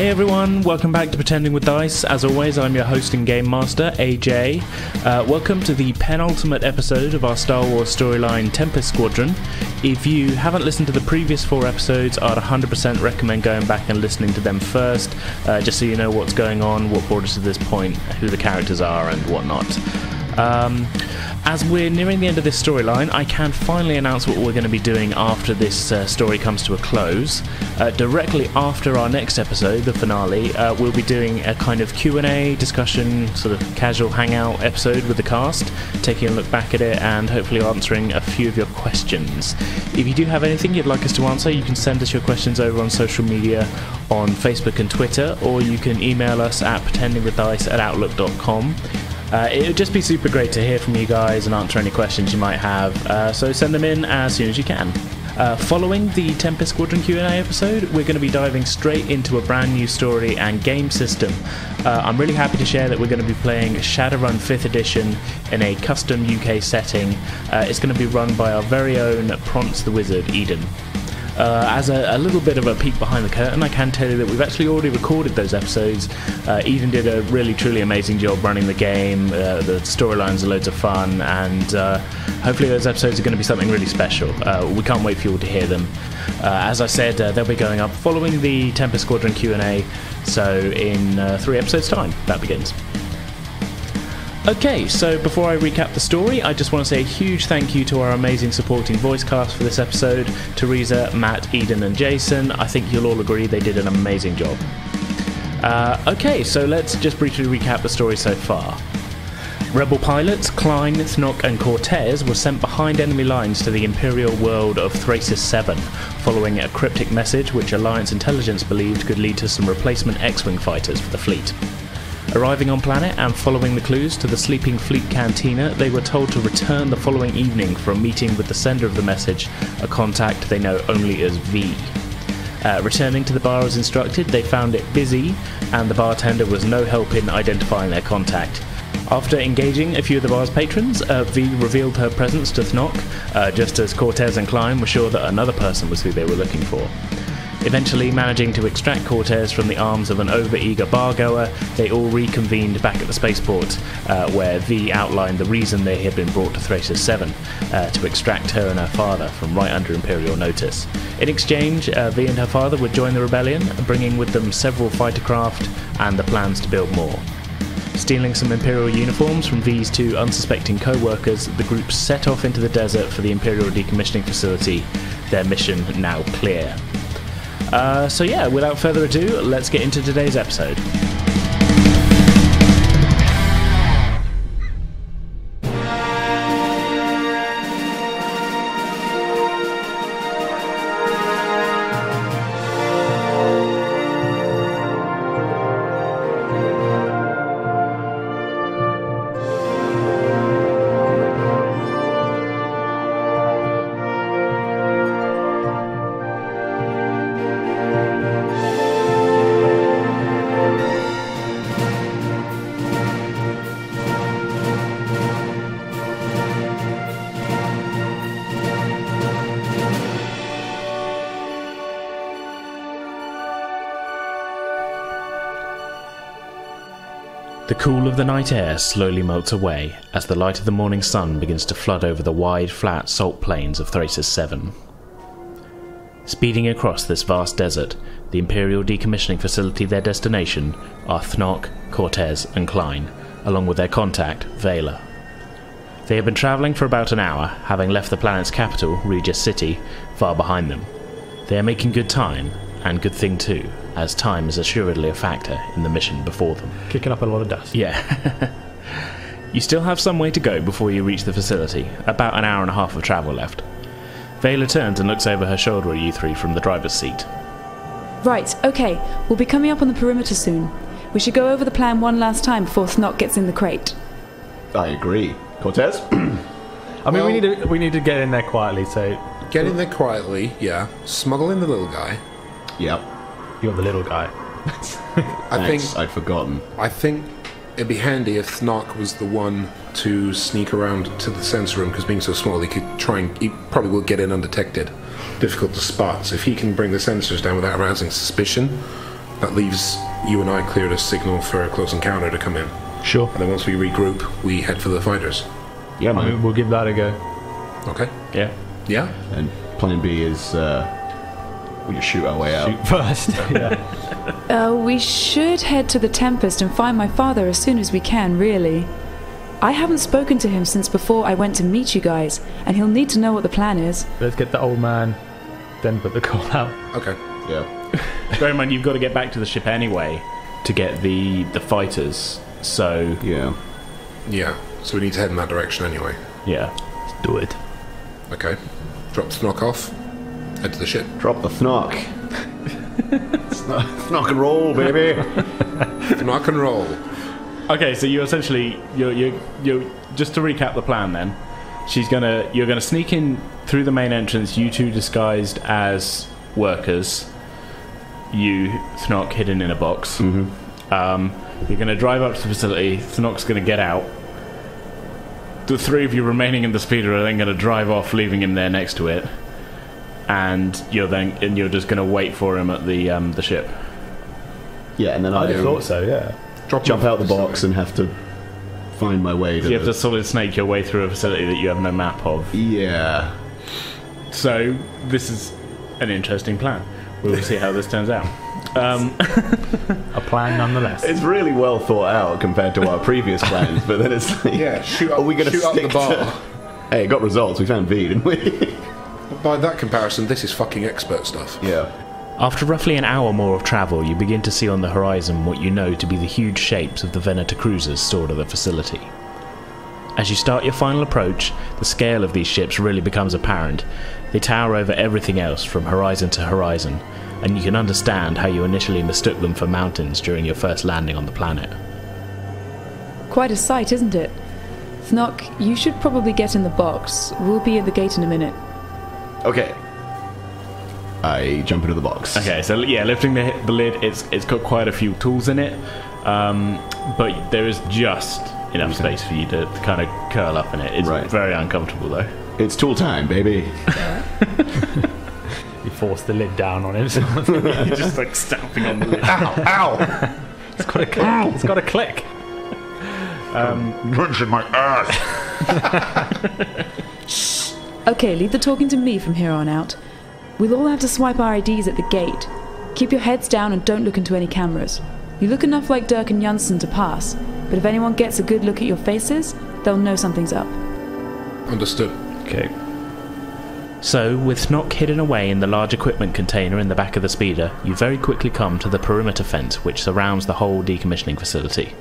Hey everyone, welcome back to Pretending with Dice. As always, I'm your host and game master, AJ. Welcome to the penultimate episode of our Star Wars storyline, Tempest Squadron. If you haven't listened to the previous 4 episodes, I'd 100% recommend going back and listening to them first, just so you know what's going on, what brought us to this point, who the characters are, and whatnot. As we're nearing the end of this storyline, I can finally announce what we're going to be doing after this story comes to a close. Directly after our next episode, the finale, we'll be doing a kind of Q&A discussion, sort of casual hangout episode with the cast, taking a look back at it and hopefully answering a few of your questions. If you do have anything you'd like us to answer, you can send us your questions over on social media on Facebook and Twitter, or you can email us at pretendingwithdice@outlook.com. It would just be super great to hear from you guys and answer any questions you might have, so send them in as soon as you can. Following the Tempest Squadron Q&A episode, we're going to be diving straight into a brand new story and game system. I'm really happy to share that we're going to be playing Shadowrun 5th Edition in a custom UK setting. It's going to be run by our very own Prance the Wizard, Eden. As a little bit of a peek behind the curtain, I can tell you that we've actually already recorded those episodes. Eden did a really, truly amazing job running the game. The storylines are loads of fun, and hopefully those episodes are going to be something really special. We can't wait for you all to hear them. As I said, they'll be going up following the Tempest Squadron Q&A, so in 3 episodes' time, that begins. Okay, so before I recap the story, I just want to say a huge thank you to our amazing supporting voice cast for this episode, Teresa, Matt, Eden and Jason. I think you'll all agree they did an amazing job. Okay, so let's just briefly recap the story so far. Rebel pilots Klyne, Thnock and Kortez were sent behind enemy lines to the Imperial world of Thrasis 7, following a cryptic message which Alliance intelligence believed could lead to some replacement X-Wing fighters for the fleet. Arriving on planet and following the clues to the sleeping fleet cantina, they were told to return the following evening for a meeting with the sender of the message, a contact they know only as V. Returning to the bar as instructed, they found it busy, and the bartender was no help in identifying their contact. After engaging a few of the bar's patrons, V revealed her presence to Thnock, just as Kortez and Klyne were sure that another person was who they were looking for. Eventually managing to extract Kortez from the arms of an over-eager bargoer, they all reconvened back at the spaceport, where V outlined the reason they had been brought to Thrasis 7, to extract her and her father from right under Imperial notice. In exchange, V and her father would join the rebellion, bringing with them several fighter craft and the plans to build more. Stealing some Imperial uniforms from V's 2 unsuspecting co-workers, the group set off into the desert for the Imperial Decommissioning Facility, their mission now clear. So yeah, without further ado, let's get into today's episode. The cool of the night air slowly melts away as the light of the morning sun begins to flood over the wide, flat salt plains of Thrasis 7. Speeding across this vast desert, the Imperial Decommissioning Facility, their destination, are Thnock, Kortez and Klyne, along with their contact, Vela. They have been travelling for about an hour, having left the planet's capital, Regis City, far behind them. They are making good time, and good thing too, as time is assuredly a factor in the mission before them. Kicking up a lot of dust. Yeah. You still have some way to go before you reach the facility, about an hour and a half of travel left. Vela turns and looks over her shoulder at you 3 from the driver's seat. Right, okay, we'll be coming up on the perimeter soon. We should go over the plan one last time before Thnock gets in the crate. I agree. Kortez? I mean, we need to get in there quietly, so... Get in there quietly, yeah. Smuggle in the little guy. Yep. You're the little guy. I'd forgotten. I think it'd be handy if Thnock was the one to sneak around to the sensor room, because being so small, he probably will get in undetected. Difficult to spot, so if he can bring the sensors down without arousing suspicion, That leaves you and I cleared a signal for a close encounter to come in. Sure. And then once we regroup, we head for the fighters. Yeah, man. We'll give that a go. Okay. Yeah. Yeah? And plan B is we just shoot our way out. Shoot first. Yeah. We should head to the Tempest and find my father as soon as we can, really. I haven't spoken to him since before I went to meet you guys, and he'll need to know what the plan is. Let's get the old man, then put the call out. Okay. Yeah. Bear in mind, you've got to get back to the ship anyway to get the fighters. So Yeah. Yeah. So we need to head in that direction anyway. yeah. Let's do it. Okay. Drop Thnock off. Head to the ship. Drop the Thnock. Thnock and roll, baby. Thnock and roll. Okay, so you essentially you're just to recap the plan then. You're gonna sneak in through the main entrance. You two disguised as workers. You Thnock hidden in a box. Mm-hmm. You're gonna drive up to the facility. Thnock's gonna get out. The three of you remaining in the speeder are then gonna drive off, leaving him there next to it. And you're just gonna wait for him at the ship. Yeah, and then I I thought so, yeah. jump out the box and have to find my way to You have to solid snake your way through a facility that you have no map of. Yeah. So this is an interesting plan. We will see how this turns out. A plan nonetheless. It's really well thought out compared to our previous plans, but then it's like, Shoot up, are we going to shoot up stick the bar. to... Hey, it got results. We found V, didn't we? By that comparison, this is fucking expert stuff. Yeah. After roughly an hour more of travel, you begin to see on the horizon what you know to be the huge shapes of the Venator cruisers stored at the facility. As you start your final approach, the scale of these ships really becomes apparent. They tower over everything else from horizon to horizon, and you can understand how you initially mistook them for mountains during your first landing on the planet. Quite a sight, isn't it? Thnock, you should probably get in the box. We'll be at the gate in a minute. Okay. I jump into the box. Okay, so yeah, lifting the lid, it's got quite a few tools in it, but there is just enough space for you to kind of curl up in it. It's very uncomfortable though. It's tool time, baby. You force the lid down on him. You're just like stamping on the lid. Ow! Ow! It's got a click. It's got a click. Wrench in my ass! Okay, leave the talking to me from here on out. We'll all have to swipe our IDs at the gate. Keep your heads down and don't look into any cameras. You look enough like Dirk and Johnston to pass, but if anyone gets a good look at your faces, they'll know something's up. Understood. Okay. So, with Thnock hidden away in the large equipment container in the back of the speeder, you very quickly come to the perimeter fence which surrounds the whole decommissioning facility.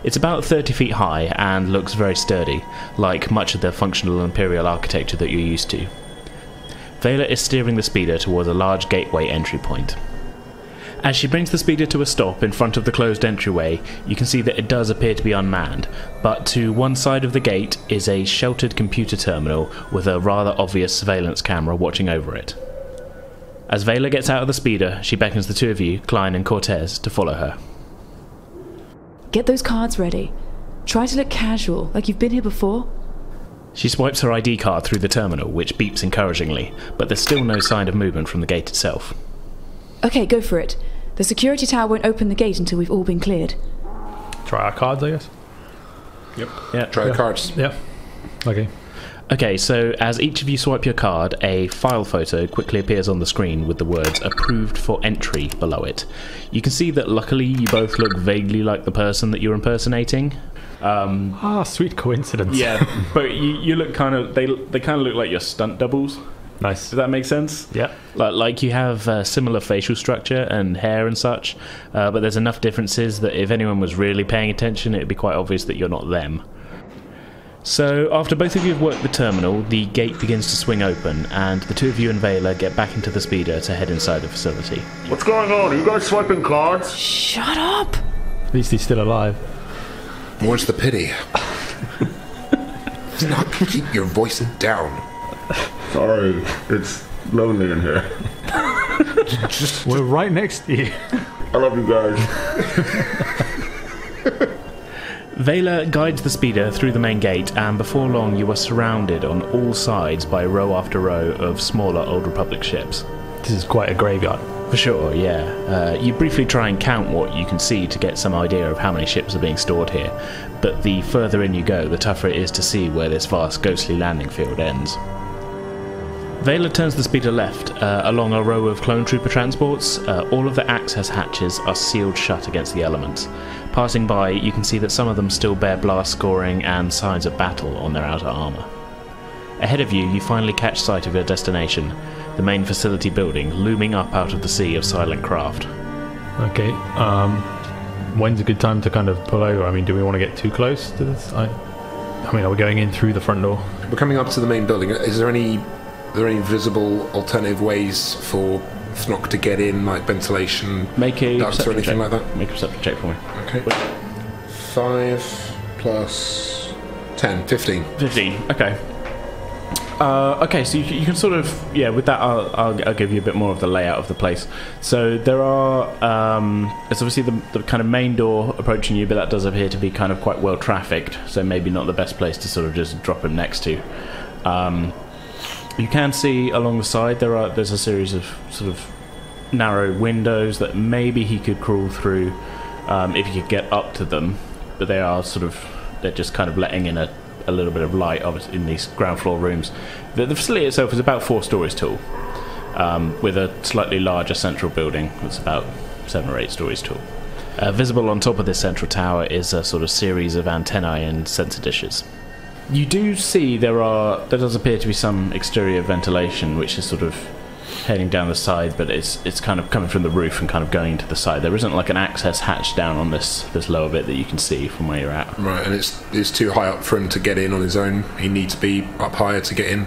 It's about 30 feet high and looks very sturdy, like much of the functional Imperial architecture that you're used to. Vela is steering the speeder towards a large gateway entry point. As she brings the speeder to a stop in front of the closed entryway, you can see that it does appear to be unmanned, but to one side of the gate is a sheltered computer terminal with a rather obvious surveillance camera watching over it. As Vela gets out of the speeder, she beckons the two of you, Klyne and Kortez, to follow her. Get those cards ready. Try to look casual, like you've been here before. She swipes her ID card through the terminal, which beeps encouragingly, but there's still no sign of movement from the gate itself. Okay, go for it. The security tower won't open the gate until we've all been cleared. Try our cards, I guess. Yep. Yeah. Try the cards. Yep. Okay. Okay, so as each of you swipe your card, a file photo quickly appears on the screen with the words "Approved for entry" below it. You can see that luckily you both look vaguely like the person that you're impersonating. Sweet coincidence. Yeah, but you look kind of... They kind of look like your stunt doubles. Nice. Does that make sense? Yeah. Like you have similar facial structure and hair and such, but there's enough differences that if anyone was really paying attention, it'd be quite obvious that you're not them. So, after both of you have worked the terminal, the gate begins to swing open, and the two of you and Vela get back into the speeder to head inside the facility. What's going on? Are you guys swiping cards? Shut up! At least he's still alive. Where's the pity? Thnock, keep your voice down. Sorry, it's lonely in here. We're right next to you. I love you guys. Vela guides the speeder through the main gate, and before long you are surrounded on all sides by row after row of smaller Old Republic ships. This is quite a graveyard. For sure, yeah. You briefly try and count what you can see to get some idea of how many ships are being stored here, but the further in you go, the tougher it is to see where this vast ghostly landing field ends. Vela turns the speeder left, along a row of clone trooper transports. All of the access hatches are sealed shut against the elements. Passing by, you can see that some of them still bear blast scoring and signs of battle on their outer armour. Ahead of you, you finally catch sight of your destination, the main facility building, looming up out of the sea of silent craft. Okay, when's a good time to kind of pull over? I mean, do we want to get too close to this? I mean, are we going in through the front door? We're coming up to the main building. Is there any visible alternative ways for Thnock to get in, like ventilation, Make a ducts or anything check. like that? Make a perception check for me. Okay. 5 plus 10, 15. 15, okay. Okay, so you can sort of, yeah, with that I'll give you a bit more of the layout of the place. So there are, it's obviously the kind of main door approaching you, but that does appear to be kind of quite well trafficked, so maybe not the best place to sort of just drop him next to. You can see along the side there's a series of sort of narrow windows that maybe he could crawl through if he could get up to them, but they're just kind of letting in a little bit of light obviously in these ground floor rooms. The facility itself is about 4 stories tall, with a slightly larger central building that's about 7 or 8 stories tall. Visible on top of this central tower is a sort of series of antennae and sensor dishes. You do see there does appear to be some exterior ventilation which is sort of heading down the side, but it's kind of coming from the roof and kind of going into the side. There isn't like an access hatch down on this lower bit that you can see from where you're at. Right, and it's too high up for him to get in on his own. He needs to be up higher to get in.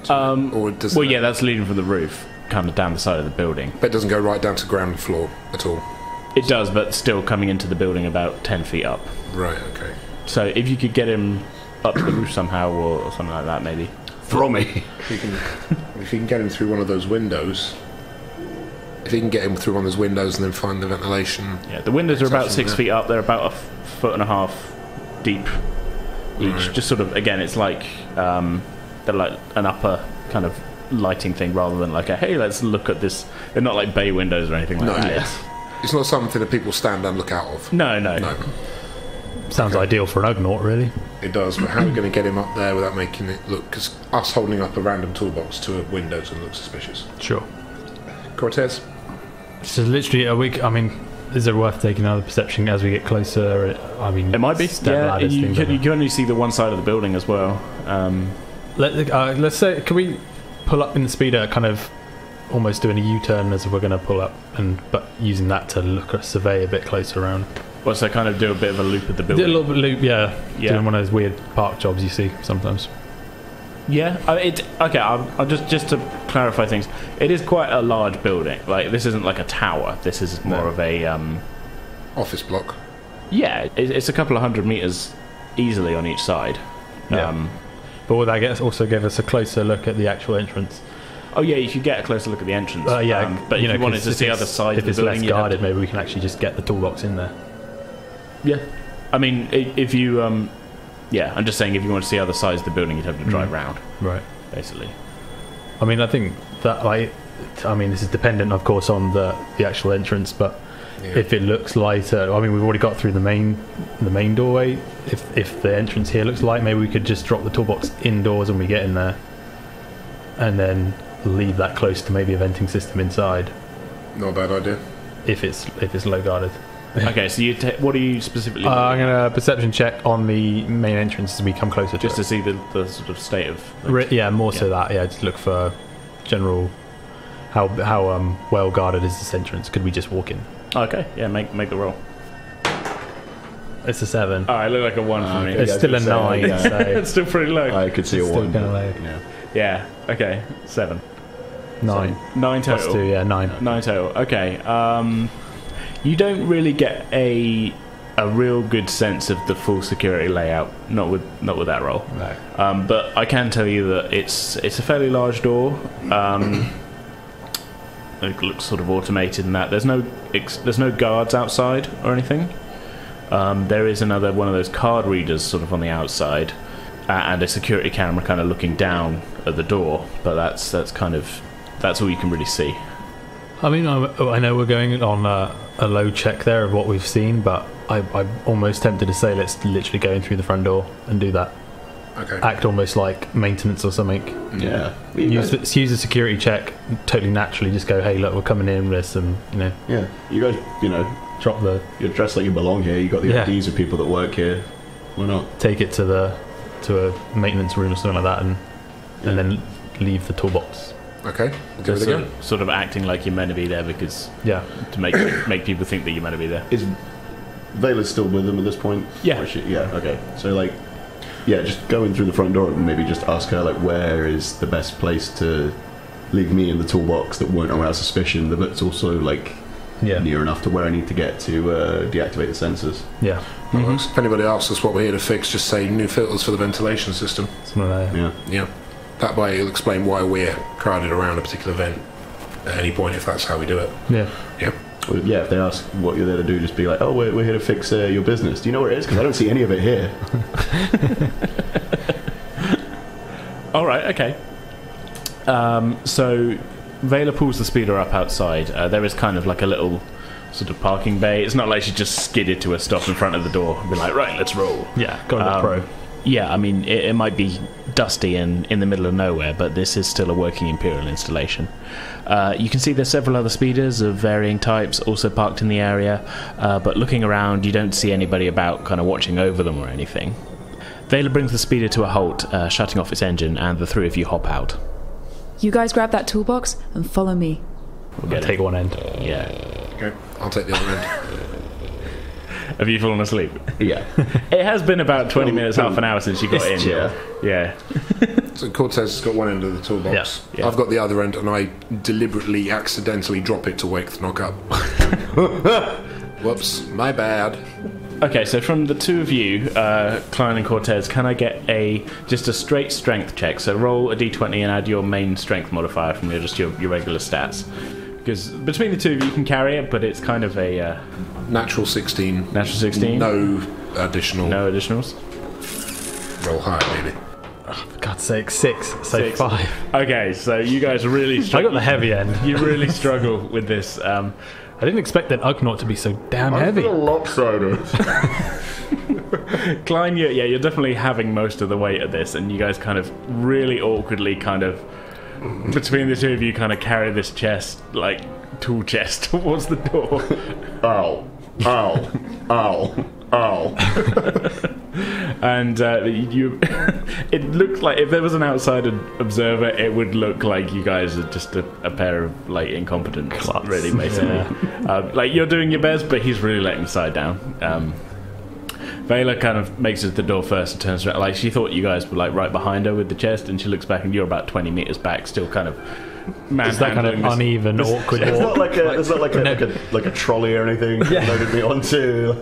Or does yeah, that's leading from the roof, kind of down the side of the building. But it doesn't go right down to ground floor at all. It does, but still coming into the building about 10 feet up. Right, okay. So if you could get him up to the roof somehow, or something like that, maybe. Throw me. If you can get him through one of those windows, and then find the ventilation. Yeah, the windows are about 6 feet up. They're about 1.5 feet deep each. Right. Just sort of, again, it's like they're like an upper kind of lighting thing rather than like a hey, let's look at this. They're not like bay windows or anything like that. Yeah. It's not something that people stand and look out of. No. Sounds ideal for an Ugnaught, really. It does, but how are we going to get him up there without making it look... Because us holding up a random toolbox to a window doesn't look suspicious. Sure. Cortez? So literally, is it worth taking another perception as we get closer? I mean, it might be. Yeah, you can only see the one side of the building as well. Let's say, can we pull up in the speeder, kind of almost doing a U-turn as if we're going to pull up, but using that to survey a bit closer around? Well, so kind of do a bit of a loop at the building. Do a little bit loop, yeah. Doing one of those weird park jobs you see sometimes. Yeah, okay. I'll just to clarify things. It is quite a large building. Like this isn't like a tower. This is more of a office block. Yeah, it's a couple of 100 meters easily on each side. Yeah. But would that also give us a closer look at the actual entrance? Oh yeah, you could get a closer look at the entrance. But if you wanted to see other side of the building, if it's less guarded, maybe we can actually just get the toolbox in there. Yeah, I mean, if you, I'm just saying, if you want to see other sides of the building, you'd have to drive round. Right. Basically. I mean, I think that, this is dependent, of course, on the actual entrance, but if it looks lighter, I mean, we've already got through the main doorway. If the entrance here looks light, maybe we could just drop the toolbox indoors when we get in there, and then leave that close to maybe a venting system inside. Not a bad idea. If it's low guarded. Okay, so what are you specifically doing? I'm going to perception check on the main entrance as we come closer just to see the sort of state of... so that, just look for general... How well guarded is this entrance? Could we just walk in? Okay, yeah, make the roll. It's a 7. Alright, look like a 1 for me. It's still a 9, so... It's still pretty low. I could see a 1. Still low. Yeah, okay, 7. 9. So 9 total. Plus 2, 9. 9 total, okay. You don't really get a real good sense of the full security layout, not with that roll. No. But I can tell you that it's a fairly large door. It looks sort of automated in that there's no guards outside or anything. There is another one of those card readers sort of on the outside, and a security camera kind of looking down at the door. But that's all you can really see. I mean, I know we're going on a low check there of what we've seen, but I'm almost tempted to say let's literally go in through the front door and do that. Okay. Act almost like maintenance or something. Yeah. Use a security check, totally naturally. Just go, hey, look, we're coming in with some, Yeah. You guys, drop the, you're dressed like you belong here. You got the Yeah. IDs of people that work here. Why not? take it to a maintenance room or something like that, and then leave the toolbox. Okay, we'll give it a So, go. sort of acting like you're meant to be there because Yeah. to make people think that you're meant to be there. Is Vela's still with them at this point? Yeah. Or is she? Yeah. Okay. So just go in through the front door and maybe just ask her where is the best place to leave me in the toolbox that won't arouse suspicion, but it's also near enough to where I need to get to deactivate the sensors. Yeah. If anybody asks us what we're here to fix, just say new filters for the ventilation system. Something like that. Yeah. Yeah. That way it'll explain why we're crowded around a particular vent at any point, if that's how we do it. Yeah. Yeah. Well, yeah, if they ask what you're there to do, just be like, oh, we're here to fix your business. Do you know where it is? Because I don't see any of it here. All right, okay. So Vela pulls the speeder up outside. There is kind of like a little sort of parking bay. It's not like she just skidded to a stop in front of the door and be like, right, let's roll. Yeah. Got a pro. Yeah, I mean, it might be dusty and in the middle of nowhere, but this is still a working Imperial installation. You can see there's several other speeders of varying types also parked in the area, but looking around, you don't see anybody about kind of watching over them or anything. Vela brings the speeder to a halt, shutting off its engine, and the three of you hop out. You guys grab that toolbox and follow me. I'll take one end. Yeah. Okay, I'll take the other end. Have you fallen asleep? Yeah. It has been about 20 minutes, half an hour since you got in. Yeah. So Kortez has got one end of the toolbox. Yeah. I've got the other end, and I deliberately, accidentally drop it to wake Thnock up. Whoops, my bad. Okay, so from the two of you, Klyne and Kortez, can I get just a straight strength check? So roll a d20 and add your main strength modifier from your regular stats. Because between the two of you can carry it, but it's kind of a... Natural 16. Natural 16? No additional. No additionals? Roll higher, maybe. For God's sake, 6. So 6. 5. Okay, so you guys really I struggle. got the heavy end. You really struggle with this. I didn't expect that Ugnaught to be so damn heavy. lopsided. Klyne, you're definitely having most of the weight of this, and you guys kind of really awkwardly between the two of you kind of carry this chest, tool chest, towards the door. Ow. Ow. Ow. Ow. And it looks like if there was an outside observer, it would look like you guys are just a pair of incompetent cluts, really, basically. Yeah. You're doing your best, but he's really letting the side down. Vela kind of makes it to the door first and turns around. She thought you guys were right behind her with the chest, and she looks back and you're about 20 meters back, still kind of It's that kind of uneven, awkward. It's not like a trolley or anything loaded me onto.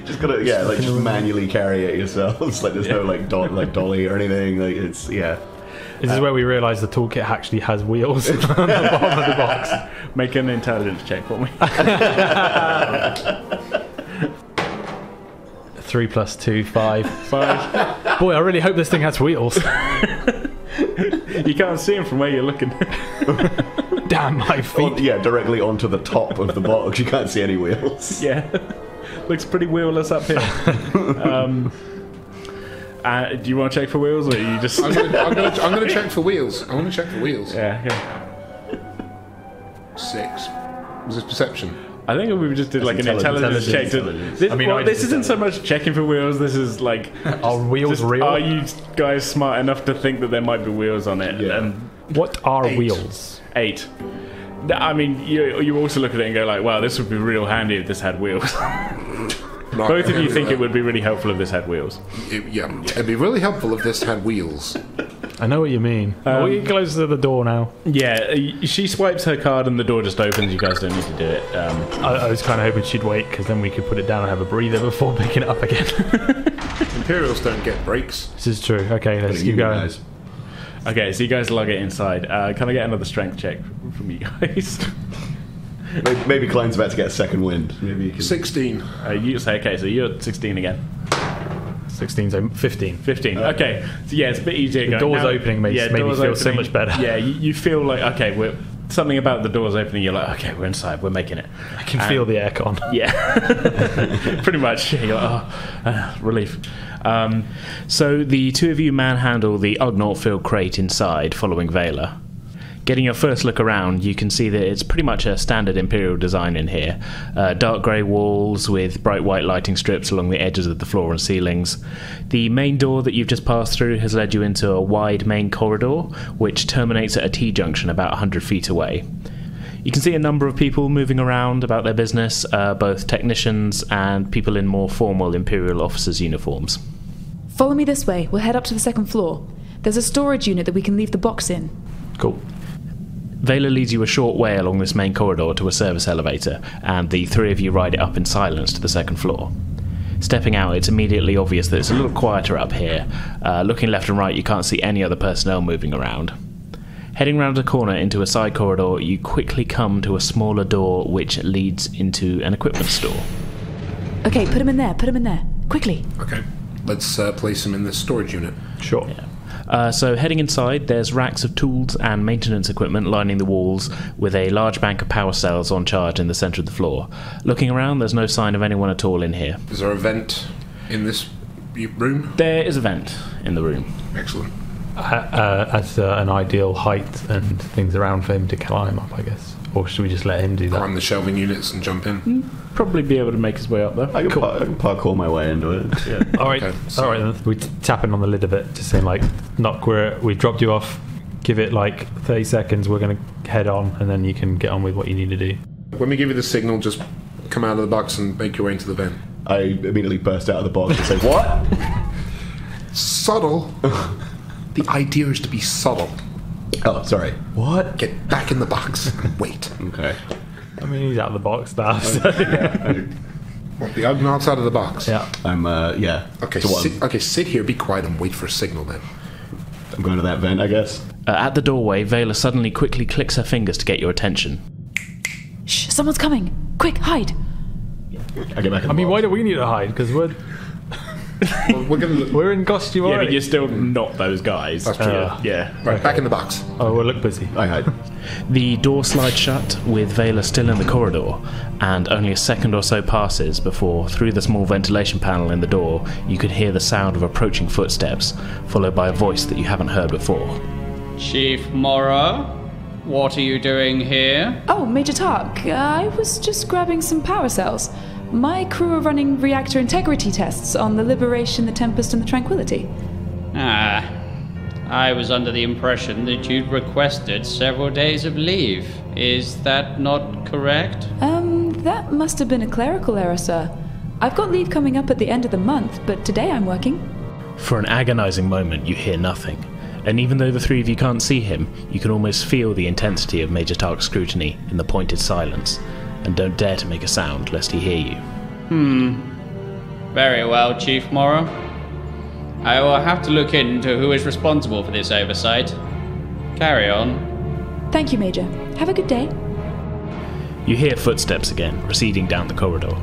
Just gotta just manually carry it yourselves. There's no dolly or anything. This is where we realise the toolkit actually has wheels on the bottom of the box. Make an intelligence check for me. 3 + 2, 5. 5. Boy, I really hope this thing has wheels. You can't see them from where you're looking. Damn my feet. Directly onto the top of the box. You can't see any wheels. Yeah. Looks pretty wheelless up here. Do you want to check for wheels, or are you just... I'm going to check for wheels. I want to check for wheels. Yeah. 6. Was this perception? I think we just did an intelligence check. This isn't so much checking for wheels. This is are wheels real? Are you guys smart enough to think that there might be wheels on it? Yeah. And what are 8. wheels? 8. I mean, you also look at it and go wow, this would be real handy if this had wheels. Both of you think it would be really helpful if this had wheels. It'd be really helpful if this had wheels. I know what you mean. Are we close to the door now? Yeah, she swipes her card and the door just opens. You guys don't need to do it. I was kind of hoping she'd wait, because then we could put it down and have a breather before picking it up again. Imperials don't get breaks. This is true. Okay, let's keep going. Guys. Okay, so you guys lug it inside. Can I get another strength check from you guys? Maybe Klyne's about to get a second wind. Maybe you can... 16. You say, okay, so you're 16 again. 16, so 15. 15. Okay. So yeah, it's a bit easier. The door's opening makes me feel so much better. Yeah, you feel like, okay, something about the doors opening, you're like, okay, we're inside, we're making it. I can feel the aircon. Yeah. Pretty much. You're like, relief. So the two of you manhandle the Ugnaught filled crate inside, following Vela. Getting your first look around, you can see that it's pretty much a standard Imperial design in here. Dark grey walls with bright white lighting strips along the edges of the floor and ceilings. The main door that you've just passed through has led you into a wide main corridor, which terminates at a T-junction about 100 feet away. You can see a number of people moving around about their business, both technicians and people in more formal Imperial officers' uniforms. Follow me this way. We'll head up to the second floor. There's a storage unit that we can leave the box in. Cool. Vela leads you a short way along this main corridor to a service elevator, and the three of you ride it up in silence to the second floor. Stepping out, it's immediately obvious that it's a little quieter up here. Looking left and right, you can't see any other personnel moving around. Heading round a corner into a side corridor, you quickly come to a smaller door which leads into an equipment store. Okay, put him in there, quickly. Okay, let's place him in the storage unit. Sure. Yeah. So heading inside, there's racks of tools and maintenance equipment lining the walls, with a large bank of power cells on charge in the centre of the floor. Looking around, there's no sign of anyone at all in here. Is there a vent in this room? There is a vent in the room. Excellent. At an ideal height and things around for him to climb up, I guess. Or should we just let him do that? Climb the shelving units and jump in? Probably be able to make his way up there. I can parkour my way into it. Yeah. All right, Okay, all right. Then. We're tapping on the lid of it, just saying like, "Knock, we've dropped you off. Give it like 30 seconds. We're going to head on, and then you can get on with what you need to do." When we give you the signal, just come out of the box and make your way into the vent. I immediately burst out of the box and say, "What?" Subtle. The idea is to be subtle. Oh, sorry. What? Get back in the box and wait. Okay. I mean, he's out of the box now. So. What, the Ugnaught's out of the box? Yeah. I'm, yeah. Okay, sit here, be quiet, and wait for a signal then. I'm going to that vent, I guess. At the doorway, Vela suddenly quickly clicks her fingers to get your attention. Shh, someone's coming. Quick, hide. I get back in the I mean, box. why do we need to hide? Because we're Well, we're in costume Yeah, already. but you're still not those guys. That's true. Yeah. Right, back in the box. Oh, we'll look busy. I hide. The door slides shut, with Vela still in the corridor, and only a second or so passes before, through the small ventilation panel in the door, you could hear the sound of approaching footsteps, followed by a voice that you haven't heard before. Chief Mora, what are you doing here? Oh, Major Tark, I was just grabbing some power cells. My crew are running reactor integrity tests on the Liberation, the Tempest, and the Tranquility. I was under the impression that you'd requested several days of leave. Is that not correct? That must have been a clerical error, sir. I've got leave coming up at the end of the month, but today I'm working. For an agonizing moment, you hear nothing, and even though the three of you can't see him, you can almost feel the intensity of Major Tark's scrutiny in the pointed silence, and don't dare to make a sound lest he hear you. Very well, Chief Mora. I will have to look into who is responsible for this oversight. Carry on. Thank you, Major. Have a good day. You hear footsteps again, receding down the corridor.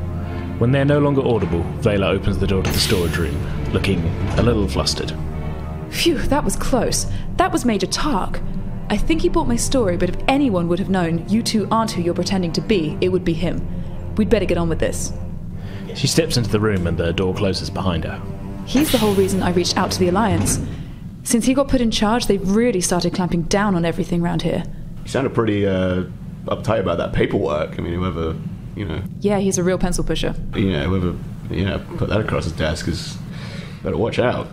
When they're no longer audible, Vela opens the door to the storage room, looking a little flustered. Phew, that was close. That was Major Tark. I think he bought my story, but if anyone would have known you two aren't who you're pretending to be, it would be him. We'd better get on with this. She steps into the room and the door closes behind her. He's the whole reason I reached out to the Alliance. Since he got put in charge, they've really started clamping down on everything around here. You sounded pretty uptight about that paperwork. I mean, whoever, Yeah, he's a real pencil pusher. whoever, put that across his desk is better watch out.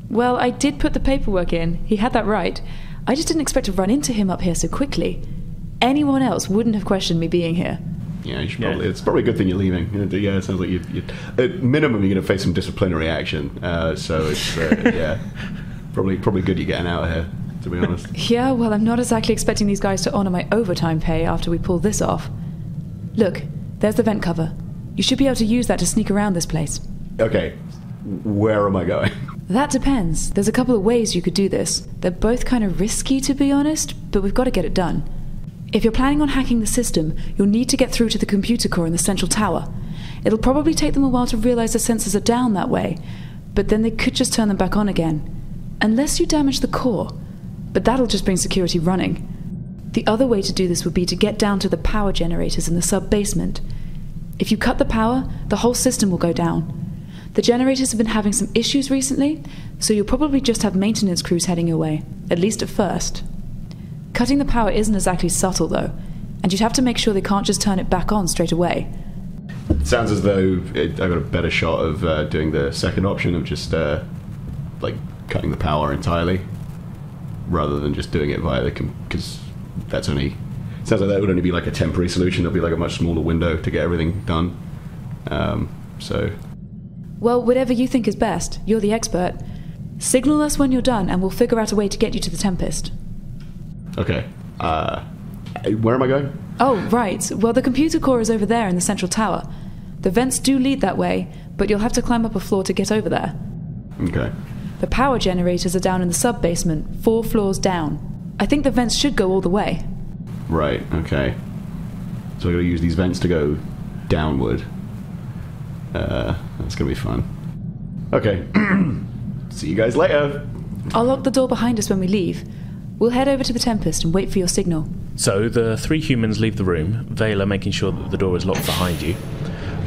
Well, I did put the paperwork in. He had that right. I just didn't expect to run into him up here so quickly. Anyone else wouldn't have questioned me being here. Yeah, you should probably, it's probably a good thing you're leaving. Yeah, it sounds like you at minimum you're going to face some disciplinary action. So it's probably good you're getting out of here, to be honest. Yeah, well, I'm not exactly expecting these guys to honor my overtime pay after we pull this off. Look, there's the vent cover. You should be able to use that to sneak around this place. Okay, where am I going? That depends. There's a couple of ways you could do this. They're both kind of risky, to be honest, but we've got to get it done. If you're planning on hacking the system, you'll need to get through to the computer core in the central tower. It'll probably take them a while to realize the sensors are down that way, but then they could just turn them back on again. Unless you damage the core. But that'll just bring security running. The other way to do this would be to get down to the power generators in the sub-basement. If you cut the power, the whole system will go down. The generators have been having some issues recently, so you'll probably just have maintenance crews heading your way, at least at first. Cutting the power isn't exactly subtle, though, and you'd have to make sure they can't just turn it back on straight away. It sounds as though I got a better shot of doing the second option of just cutting the power entirely, rather than just doing it via the because that's only sounds like that would only be like a temporary solution. There'll be like a much smaller window to get everything done. Well, whatever you think is best. You're the expert. Signal us when you're done, and we'll figure out a way to get you to the Tempest. Okay. Where am I going? Oh, right. Well, the computer core is over there in the central tower. The vents do lead that way, but you'll have to climb up a floor to get over there. Okay. The power generators are down in the sub-basement, 4 floors down. I think the vents should go all the way. Right, okay. So I gotta use these vents to go downward. That's gonna be fun. Okay. See you guys later. I'll lock the door behind us when we leave. We'll head over to the Tempest and wait for your signal. So the 3 humans leave the room, Vela making sure that the door is locked behind you.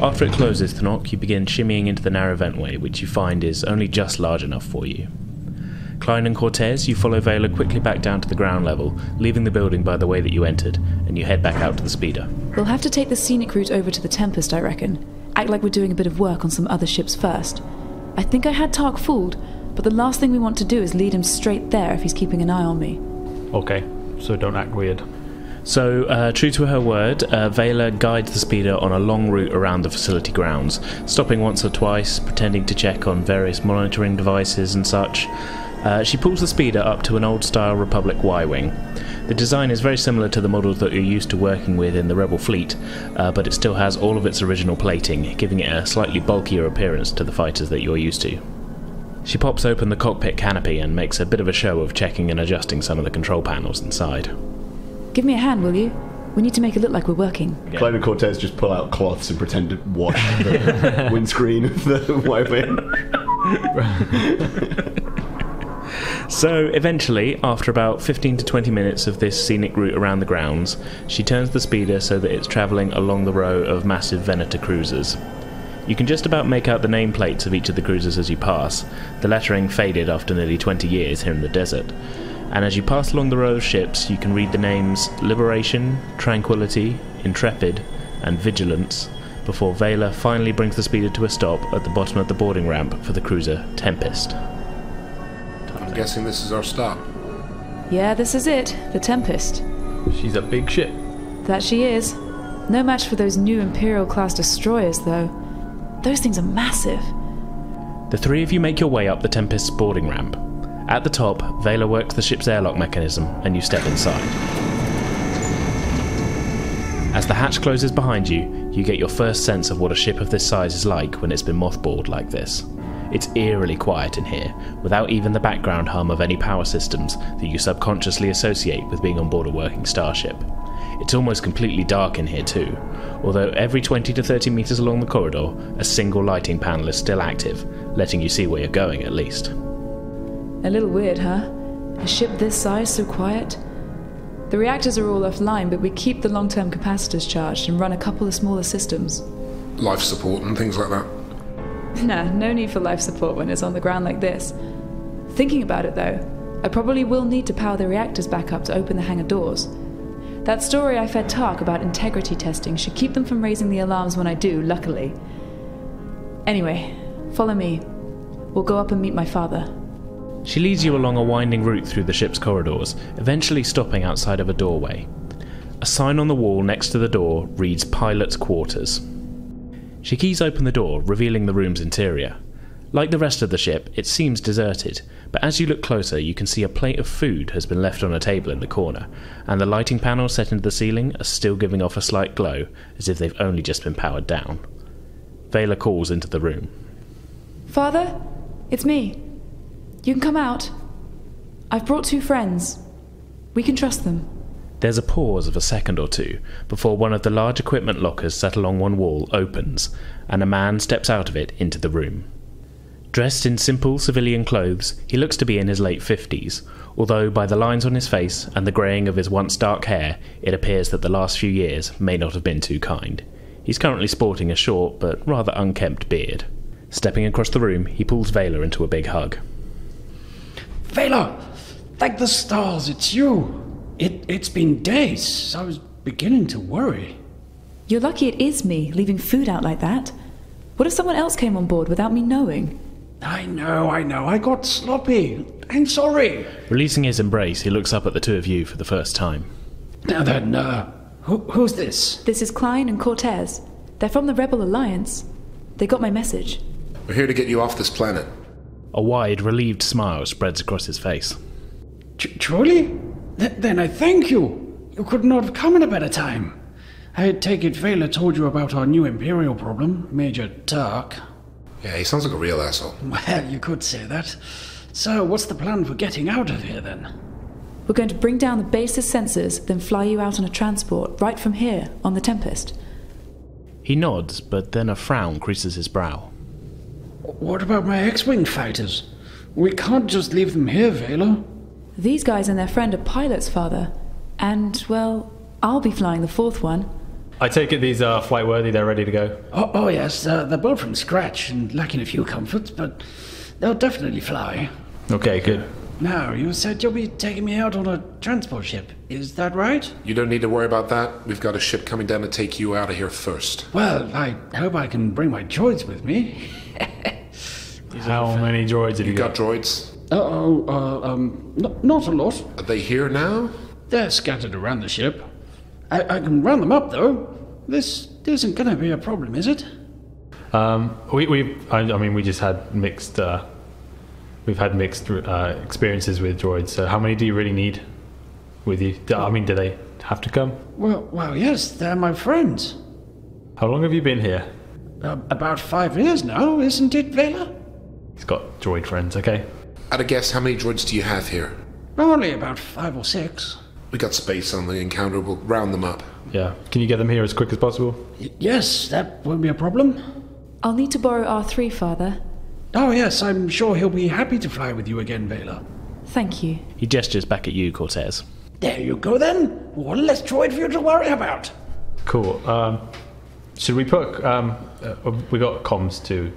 After it closes, Thnock, you begin shimmying into the narrow ventway, which you find is only just large enough for you. Klyne and Kortez, you follow Vela quickly back down to the ground level, leaving the building by the way that you entered, and you head back out to the speeder. We'll have to take the scenic route over to the Tempest, I reckon. Act like we're doing a bit of work on some other ships first. I think I had Tark fooled, but the last thing we want to do is lead him straight there if he's keeping an eye on me. Okay, so don't act weird. So, true to her word, Vela guides the speeder on a long route around the facility grounds, stopping once or twice, pretending to check on various monitoring devices and such. She pulls the speeder up to an old-style Republic Y-Wing. The design is very similar to the models that you're used to working with in the Rebel fleet, but it still has all of its original plating, giving it a slightly bulkier appearance to the fighters that you're used to. She pops open the cockpit canopy and makes a bit of a show of checking and adjusting some of the control panels inside. Give me a hand, will you? We need to make it look like we're working. Klyne and Kortez just pull out cloths and pretend to wash the windscreen of the Y-Wing. So, eventually, after about 15 to 20 minutes of this scenic route around the grounds, she turns the speeder so that it's travelling along the row of massive Venator cruisers. You can just about make out the nameplates of each of the cruisers as you pass, the lettering faded after nearly 20 years here in the desert. And as you pass along the row of ships, you can read the names Liberation, Tranquility, Intrepid, and Vigilance, before Vela finally brings the speeder to a stop at the bottom of the boarding ramp for the cruiser Tempest. I'm guessing this is our stop. Yeah, this is it. The Tempest. She's a big ship. That she is. No match for those new Imperial-class destroyers, though. Those things are massive. The 3 of you make your way up the Tempest's boarding ramp. At the top, Vela works the ship's airlock mechanism, and you step inside. As the hatch closes behind you, you get your first sense of what a ship of this size is like when it's been mothballed like this. It's eerily quiet in here, without even the background hum of any power systems that you subconsciously associate with being on board a working starship. It's almost completely dark in here too, although every 20 to 30 metres along the corridor, a single lighting panel is still active, letting you see where you're going at least. A little weird, huh? A ship this size so quiet? The reactors are all offline, but we keep the long-term capacitors charged and run a couple of smaller systems. Life support and things like that. Nah, no need for life support when it's on the ground like this. Thinking about it though, I probably will need to power the reactors back up to open the hangar doors. That story I fed Tark about integrity testing should keep them from raising the alarms when I do, luckily. Anyway, follow me. We'll go up and meet my father. She leads you along a winding route through the ship's corridors, eventually stopping outside of a doorway. A sign on the wall next to the door reads Pilot's Quarters. She keys open the door, revealing the room's interior. Like the rest of the ship, it seems deserted, but as you look closer you can see a plate of food has been left on a table in the corner, and the lighting panels set into the ceiling are still giving off a slight glow, as if they've only just been powered down. Vela calls into the room. Father? It's me. You can come out. I've brought 2 friends. We can trust them. There's a pause of a second or two before one of the large equipment lockers set along one wall opens, and a man steps out of it into the room. Dressed in simple civilian clothes, he looks to be in his late 50s, although by the lines on his face and the greying of his once dark hair, it appears that the last few years may not have been too kind. He's currently sporting a short but rather unkempt beard. Stepping across the room, he pulls Vela into a big hug. Vela! Thank the stars, it's you! It's been days. I was beginning to worry. You're lucky it is me, leaving food out like that. What if someone else came on board without me knowing? I know. I got sloppy. I'm sorry. Releasing his embrace, he looks up at the two of you for the first time. Now then, who's this? This is Klyne and Kortez. They're from the Rebel Alliance. They got my message. We're here to get you off this planet. A wide, relieved smile spreads across his face. Truly? Then I thank you. You could not have come at a better time. I take it Vela told you about our new Imperial problem, Major Dark. Yeah, he sounds like a real asshole. Well, you could say that. So, what's the plan for getting out of here, then? We're going to bring down the base's sensors, then fly you out on a transport right from here, on the Tempest. He nods, but then a frown creases his brow. What about my X-Wing fighters? We can't just leave them here, Vela. These guys and their friend are pilots, Father. And, well, I'll be flying the fourth one. I take it these are flight-worthy, they're ready to go? Oh yes, they're built from scratch and lacking a few comforts, but they'll definitely fly. Okay, good. Now, you said you'll be taking me out on a transport ship. Is that right? You don't need to worry about that. We've got a ship coming down to take you out of here first. Well, I hope I can bring my droids with me. How many droids have you got? Droids? Not a lot. Are they here now? They're scattered around the ship. I can round them up, though. This isn't going to be a problem, is it? We just had mixed. We've had mixed experiences with droids. So, how many do you really need with you? Do they have to come? Well, yes, they're my friends. How long have you been here? About 5 years now, isn't it, Vela? He's got droid friends. Okay. At a guess, how many droids do you have here? Only about 5 or 6. We got space on the encounter. We'll round them up. Yeah. Can you get them here as quick as possible? Yes, that won't be a problem. I'll need to borrow R3, Father. Oh yes, I'm sure he'll be happy to fly with you again, Vela. Thank you. He gestures back at you, Kortez. There you go then. One less droid for you to worry about. Cool. Should we put... we got comms to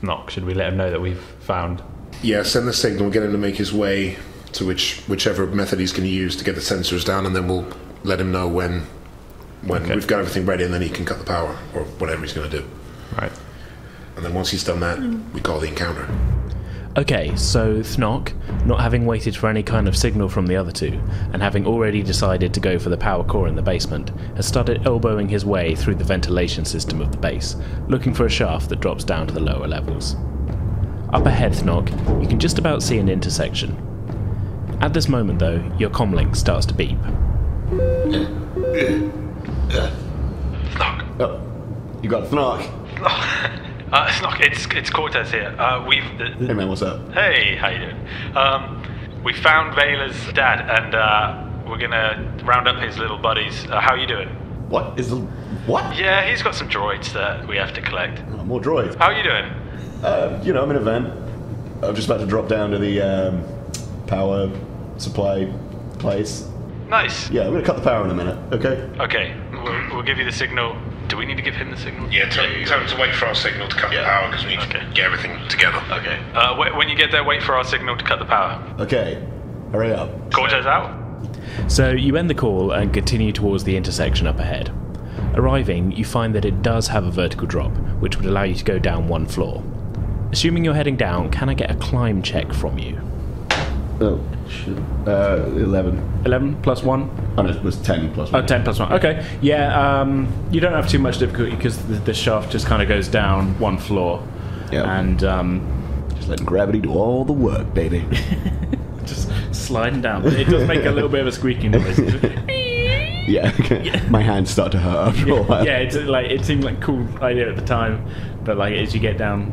Thnock. Should we let him know that we've found... Yeah, send the signal, get him to make his way to whichever method he's going to use to get the sensors down, and then we'll let him know when Okay. we've got everything ready, and then he can cut the power, or whatever he's going to do. Right. And then once he's done that, we call the encounter. Okay, so Thnock, not having waited for any kind of signal from the other two, and having already decided to go for the power core in the basement, has started elbowing his way through the ventilation system of the base, looking for a shaft that drops down to the lower levels. Up ahead, Thnock, you can just about see an intersection. At this moment, though, your comlink starts to beep. Thnock. Oh, you got Thnock. Thnock, it's Kortez here. Hey man, what's up? Hey, how you doing? We found Vela's dad, and we're gonna round up his little buddies. How you doing? What? What? Yeah, he's got some droids that we have to collect. Oh, more droids. How you doing? I'm in a vent. I'm just about to drop down to the power supply place. Nice. Yeah, I'm gonna cut the power in a minute, okay? Okay, we'll give you the signal. Do we need to give him the signal? Yeah, tell him to wait for our signal to cut the power, because we need to get everything together. Okay. When you get there, wait for our signal to cut the power. Okay, hurry up. Kortez out. So you end the call and continue towards the intersection up ahead. Arriving, you find that it does have a vertical drop, which would allow you to go down one floor. Assuming you're heading down, can I get a climb check from you? Oh, shit. 11. 11 plus 1? Oh, no, it was 10 plus 1. Oh, 10 plus 1. Okay. Yeah, you don't have too much difficulty because the shaft just kind of goes down one floor. Yeah. And just letting gravity do all the work, baby. just sliding down. But it does make a little bit of a squeaking noise. Yeah. My hands start to hurt after a while. Yeah, it seemed like a cool idea at the time, but as you get down,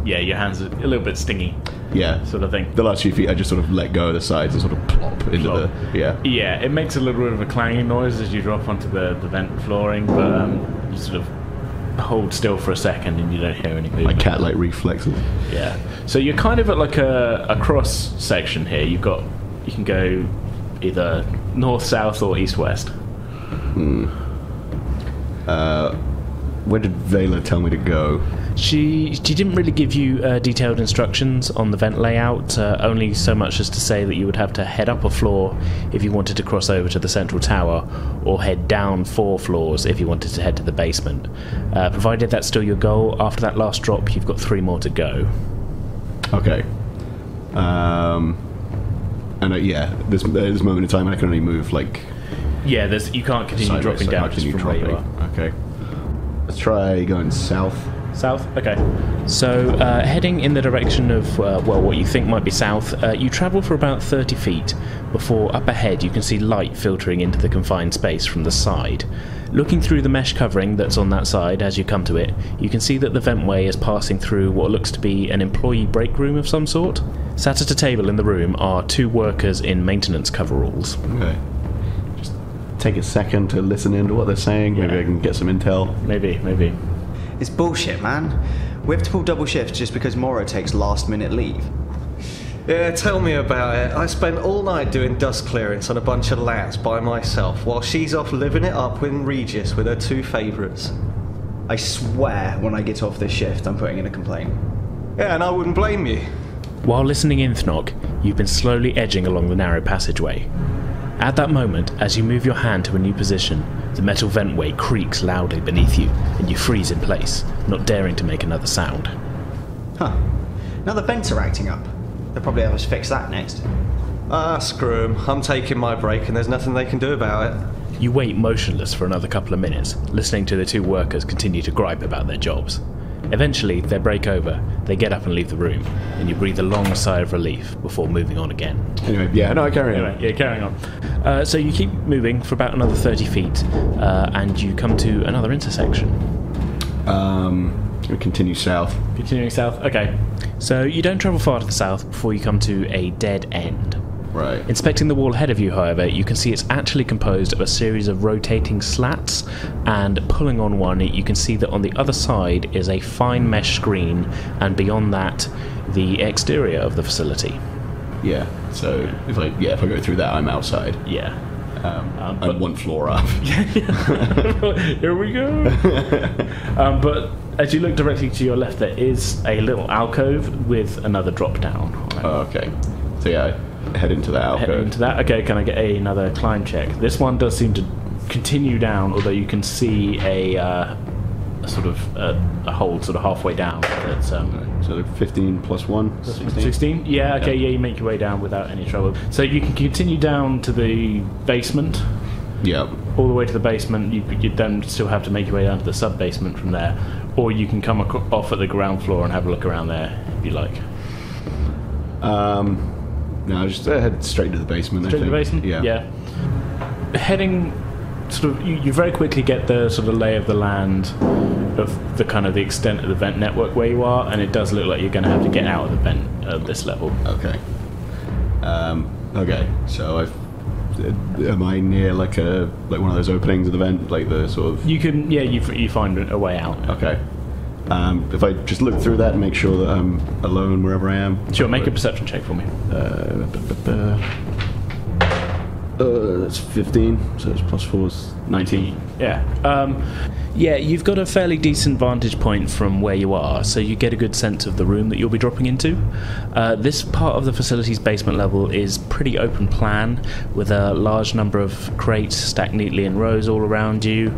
your hands are a little bit stingy. Yeah. Sort of thing. The last few feet, I just sort of let go of the sides and sort of plop into the... Yeah. Yeah, it makes a little bit of a clanging noise as you drop onto the vent flooring, but you sort of hold still for a second and you don't hear any movement. Like cat-like reflexes. Yeah. So you're kind of at like a cross section here. You can go either north, south, or east, west. Where did Vela tell me to go? She didn't really give you detailed instructions on the vent layout, only so much as to say that you would have to head up a floor if you wanted to cross over to the central tower, or head down 4 floors if you wanted to head to the basement. Provided that's still your goal, after that last drop you've got 3 more to go. Okay. And this moment in time I can only move like... Yeah, you can't continue dropping down just from where you are. Okay. Let's try going south. South? Okay. So, heading in the direction of, what you think might be south, you travel for about 30 feet before up ahead you can see light filtering into the confined space from the side. Looking through the mesh covering that's on that side as you come to it, you can see that the ventway is passing through what looks to be an employee break room of some sort. Sat at a table in the room are 2 workers in maintenance coveralls. Okay. Just take a second to listen in to what they're saying. Maybe I can get some intel. Maybe. It's bullshit, man. We have to pull double shifts just because Morrow takes last-minute leave. Yeah, tell me about it. I spent all night doing dust clearance on a bunch of lads by myself, while she's off living it up in Regis with her 2 favourites. I swear when I get off this shift, I'm putting in a complaint. Yeah, and I wouldn't blame you. While listening in, Thnock, you've been slowly edging along the narrow passageway. At that moment, as you move your hand to a new position, the metal ventway creaks loudly beneath you, and you freeze in place, not daring to make another sound. Huh. Now the vents are acting up. They'll probably have us fix that next. Ah, screw 'em. I'm taking my break and there's nothing they can do about it. You wait motionless for another couple of minutes, listening to the 2 workers continue to gripe about their jobs. Eventually, their break over, they get up and leave the room, and you breathe a long sigh of relief before moving on again. Anyway, carry on. Carrying on. So you keep moving for about another 30 feet, and you come to another intersection. We continue south. Continuing south? Okay. So you don't travel far to the south before you come to a dead end. Right. Inspecting the wall ahead of you, however, you can see it's actually composed of a series of rotating slats, and pulling on one, you can see that on the other side is a fine mesh screen, and beyond that, the exterior of the facility. Yeah. So if I go through that, I'm outside. Yeah. I'm 1 floor up. Here we go. But as you look directly to your left, there is a little alcove with another drop down. Oh, okay. So yeah, I head into that alcove. Head into that. Okay, can I get another Klyne check? This one does seem to continue down, although you can see a hole sort of halfway down. That's, so 15 plus 1, 16? Yeah, okay, yeah, you make your way down without any trouble. So you can continue down to the basement. Yeah. All the way to the basement. You then still have to make your way down to the sub-basement from there. Or you can come off at the ground floor and have a look around there, if you like. No, just head straight to the basement. Straight to the basement? Yeah. Heading... sort of, you very quickly get the sort of lay of the land of the kind of the extent of the vent network where you are, and it does look like you're going to have to get out of the vent at this level. Okay. Okay. So am I near like one of those openings of the vent, like the sort of? You can, yeah. You find a way out. Okay. If I just look through that and make sure that I'm alone wherever I am. Sure. Make a perception check for me. That's 15, so it's plus 4 is 19. Yeah. Yeah, you've got a fairly decent vantage point from where you are, so you get a good sense of the room that you'll be dropping into. This part of the facility's basement level is pretty open plan, with a large number of crates stacked neatly in rows all around you.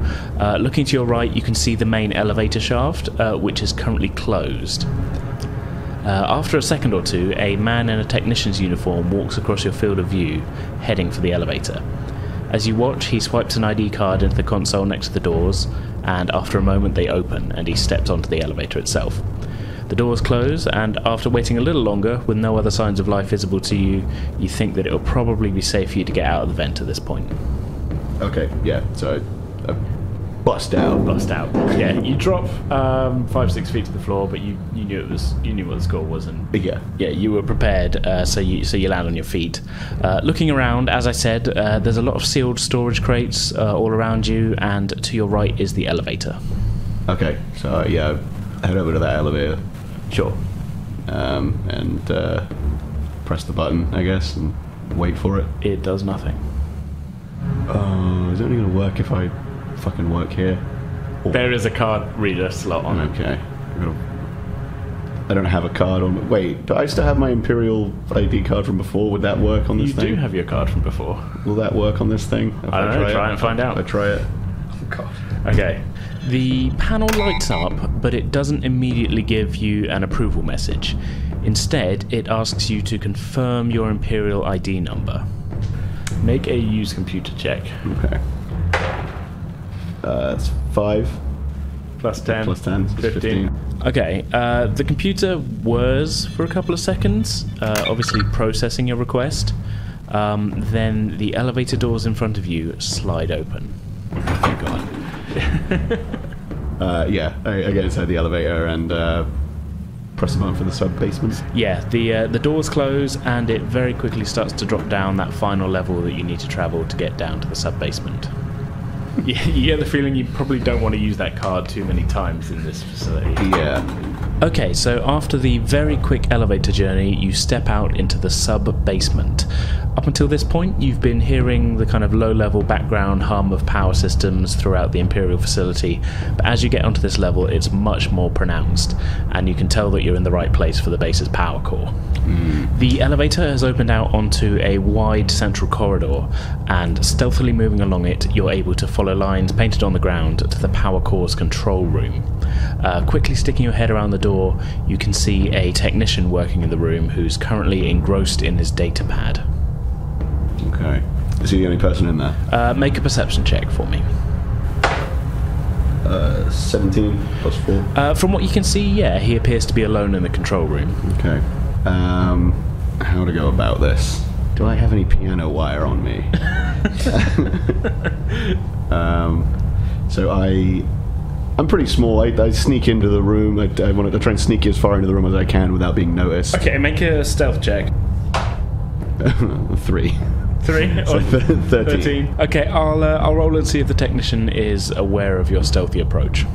Looking to your right, you can see the main elevator shaft, which is currently closed. After a second or two, a man in a technician's uniform walks across your field of view, heading for the elevator. As you watch, he swipes an ID card into the console next to the doors, and after a moment they open, and he steps onto the elevator itself. The doors close, and after waiting a little longer, with no other signs of life visible to you, you think that it will probably be safe for you to get out of the vent at this point. Okay, yeah, so I bust out. Yeah, you drop 5-6 feet to the floor, but you knew you knew what the score was, and yeah, you were prepared. So you land on your feet. Looking around, as I said, there's a lot of sealed storage crates all around you, and to your right is the elevator. Okay, so yeah, head over to that elevator. Sure. And press the button, I guess, and wait for it. It does nothing. Oh, is it only going to work if I fucking work here? There is a card reader slot on it. Okay. I don't have a card on... Wait, do I still have my Imperial ID card from before? Would that work on this thing? You do have your card from before. Will that work on this thing? I don't know, try and find out. I try it. Oh, God. Okay. The panel lights up, but it doesn't immediately give you an approval message. Instead, it asks you to confirm your Imperial ID number. Make a use computer check. Okay. It's 5. Plus 10. Plus 10. 15. Okay, the computer whirs for a couple of seconds, obviously processing your request. Then the elevator doors in front of you slide open. Thank God. Yeah, I get inside the elevator and press the button for the sub-basement. Yeah, the doors close and it very quickly starts to drop down that final level that you need to travel to get down to the sub-basement. You get the feeling you probably don't want to use that card too many times in this facility. Yeah. Okay, so after the very quick elevator journey, you step out into the sub-basement. Up until this point, you've been hearing the kind of low-level background hum of power systems throughout the Imperial facility, but as you get onto this level, it's much more pronounced, and you can tell that you're in the right place for the base's power core. The elevator has opened out onto a wide central corridor, and stealthily moving along it, you're able to follow lines painted on the ground to the power core's control room. Quickly sticking your head around the door, you can see a technician working in the room who's currently engrossed in his data pad. Okay. Is he the only person in there? Make a perception check for me. 17 plus 4. From what you can see, yeah, he appears to be alone in the control room. Okay. How to go about this? Do I have any piano wire on me? So I'm pretty small. I sneak into the room. I want to try and sneak as far into the room as I can without being noticed. Okay, make a stealth check. 3. 3? So 13. Okay, I'll roll and see if the technician is aware of your stealthy approach.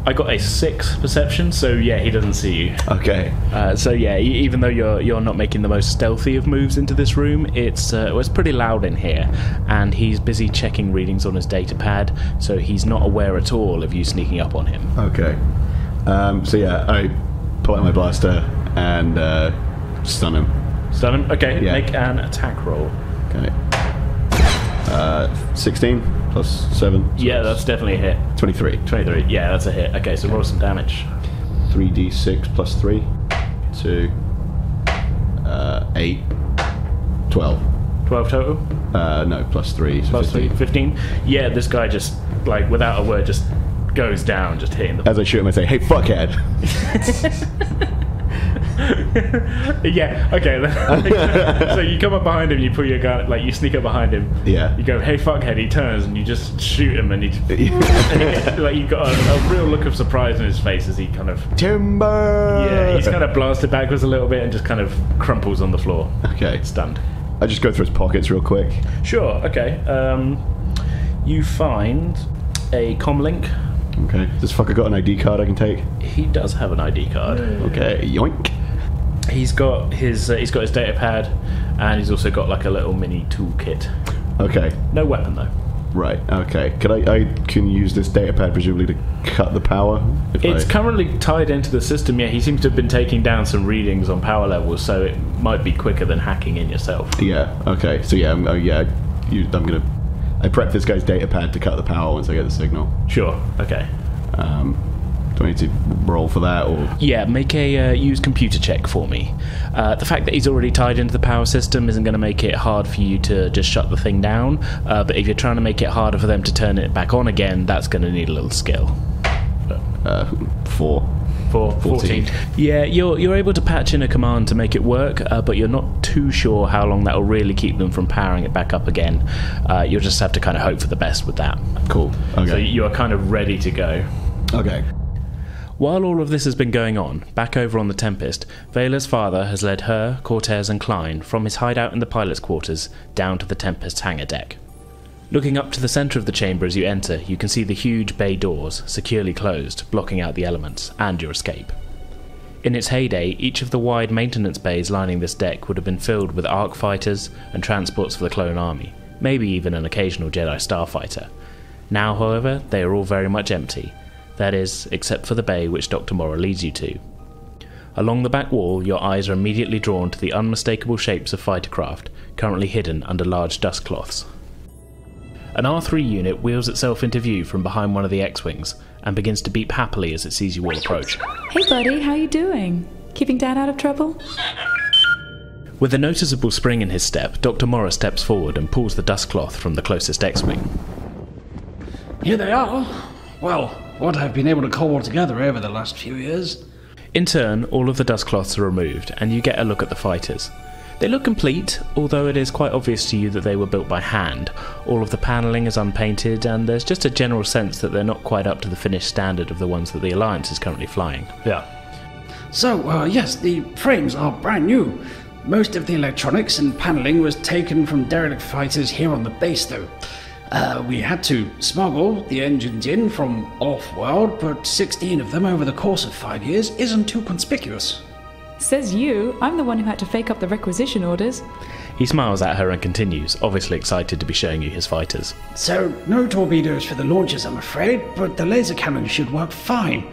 I got a 6 perception, so yeah, he doesn't see you. Okay. So yeah, even though you're not making the most stealthy of moves into this room, it's pretty loud in here, and he's busy checking readings on his data pad, so he's not aware at all of you sneaking up on him. Okay. So yeah, I pull out my blaster and stun him. Stun him? Okay, Yeah. make an attack roll. Okay. 16 plus 7. So Yeah, that's definitely a hit. 23. 23, yeah, that's a hit. Okay, so roll some damage. 3d6 plus 3. 2. 8. 12. 12 total? No, plus 3. So Plus 15. 15? Yeah, this guy just, like, without a word, just goes down, just hitting the... As I shoot him, I say, "Hey, fuckhead!" Yeah, okay. So you come up behind him, you pull your gun, like you sneak up behind him. Yeah. You go, "Hey, fuckhead!" He turns and you just shoot him, and like you've got a real look of surprise on his face as he kind of Timber. Yeah, he's kind of blasted backwards a little bit and just kind of crumples on the floor. Okay. Stunned. I just go through his pockets real quick. Sure. Okay. You find a comlink. Okay. This fucker got an ID card I can take? He does have an ID card. Okay. Yoink. He's got his data pad, and he's also got like a little mini toolkit. Okay. No weapon though. Right. Okay. Could I can use this data pad presumably to cut the power? It's currently tied into the system. Yeah, he seems to have been taking down some readings on power levels, so it might be quicker than hacking in yourself. Yeah. Okay. So yeah. I prep this guy's data pad to cut the power once I get the signal. Sure. Okay. Do I need to roll for that, or...? Yeah, make a use computer check for me. The fact that he's already tied into the power system isn't going to make it hard for you to just shut the thing down, but if you're trying to make it harder for them to turn it back on again, that's going to need a little skill. 4. 14. Yeah, you're able to patch in a command to make it work, but you're not too sure how long that will really keep them from powering it back up again. You'll just have to kind of hope for the best with that. Cool. Okay. So you're kind of ready to go. Okay. While all of this has been going on, back over on the Tempest, Vela's father has led her, Kortez and Klyne from his hideout in the pilot's quarters down to the Tempest's hangar deck. Looking up to the centre of the chamber as you enter, you can see the huge bay doors, securely closed, blocking out the elements, and your escape. In its heyday, each of the wide maintenance bays lining this deck would have been filled with Ark fighters and transports for the clone army, maybe even an occasional Jedi starfighter. Now, however, they are all very much empty. That is, except for the bay which Dr. Mora leads you to. Along the back wall, your eyes are immediately drawn to the unmistakable shapes of fighter craft, currently hidden under large dust cloths. An R3 unit wheels itself into view from behind one of the X-Wings, and begins to beep happily as it sees you all approach. Hey buddy, how you doing? Keeping Dad out of trouble? With a noticeable spring in his step, Dr. Mora steps forward and pulls the dust cloth from the closest X-Wing. Here they are. Well, what I've been able to cobble together over the last few years. In turn, all of the dust cloths are removed, and you get a look at the fighters. They look complete, although it is quite obvious to you that they were built by hand. All of the panelling is unpainted, and there's just a general sense that they're not quite up to the finished standard of the ones that the Alliance is currently flying. Yeah. So, yes, the frames are brand new. Most of the electronics and panelling was taken from derelict fighters here on the base, though. We had to smuggle the engines in from off-world, but 16 of them over the course of 5 years isn't too conspicuous. Says you. I'm the one who had to fake up the requisition orders. He smiles at her and continues, obviously excited to be showing you his fighters. So, no torpedoes for the launchers, I'm afraid, but the laser cannons should work fine.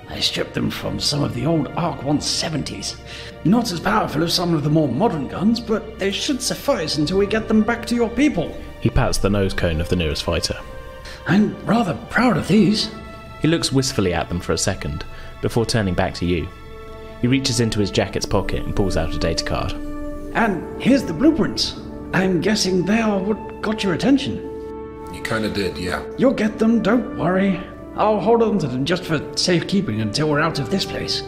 I stripped them from some of the old Arc 170s. Not as powerful as some of the more modern guns, but they should suffice until we get them back to your people. He pats the nose cone of the nearest fighter. I'm rather proud of these. He looks wistfully at them for a second, before turning back to you. He reaches into his jacket's pocket and pulls out a data card. And here's the blueprints. I'm guessing they are what got your attention. You kinda did, yeah. You'll get them, don't worry. I'll hold on to them just for safekeeping until we're out of this place.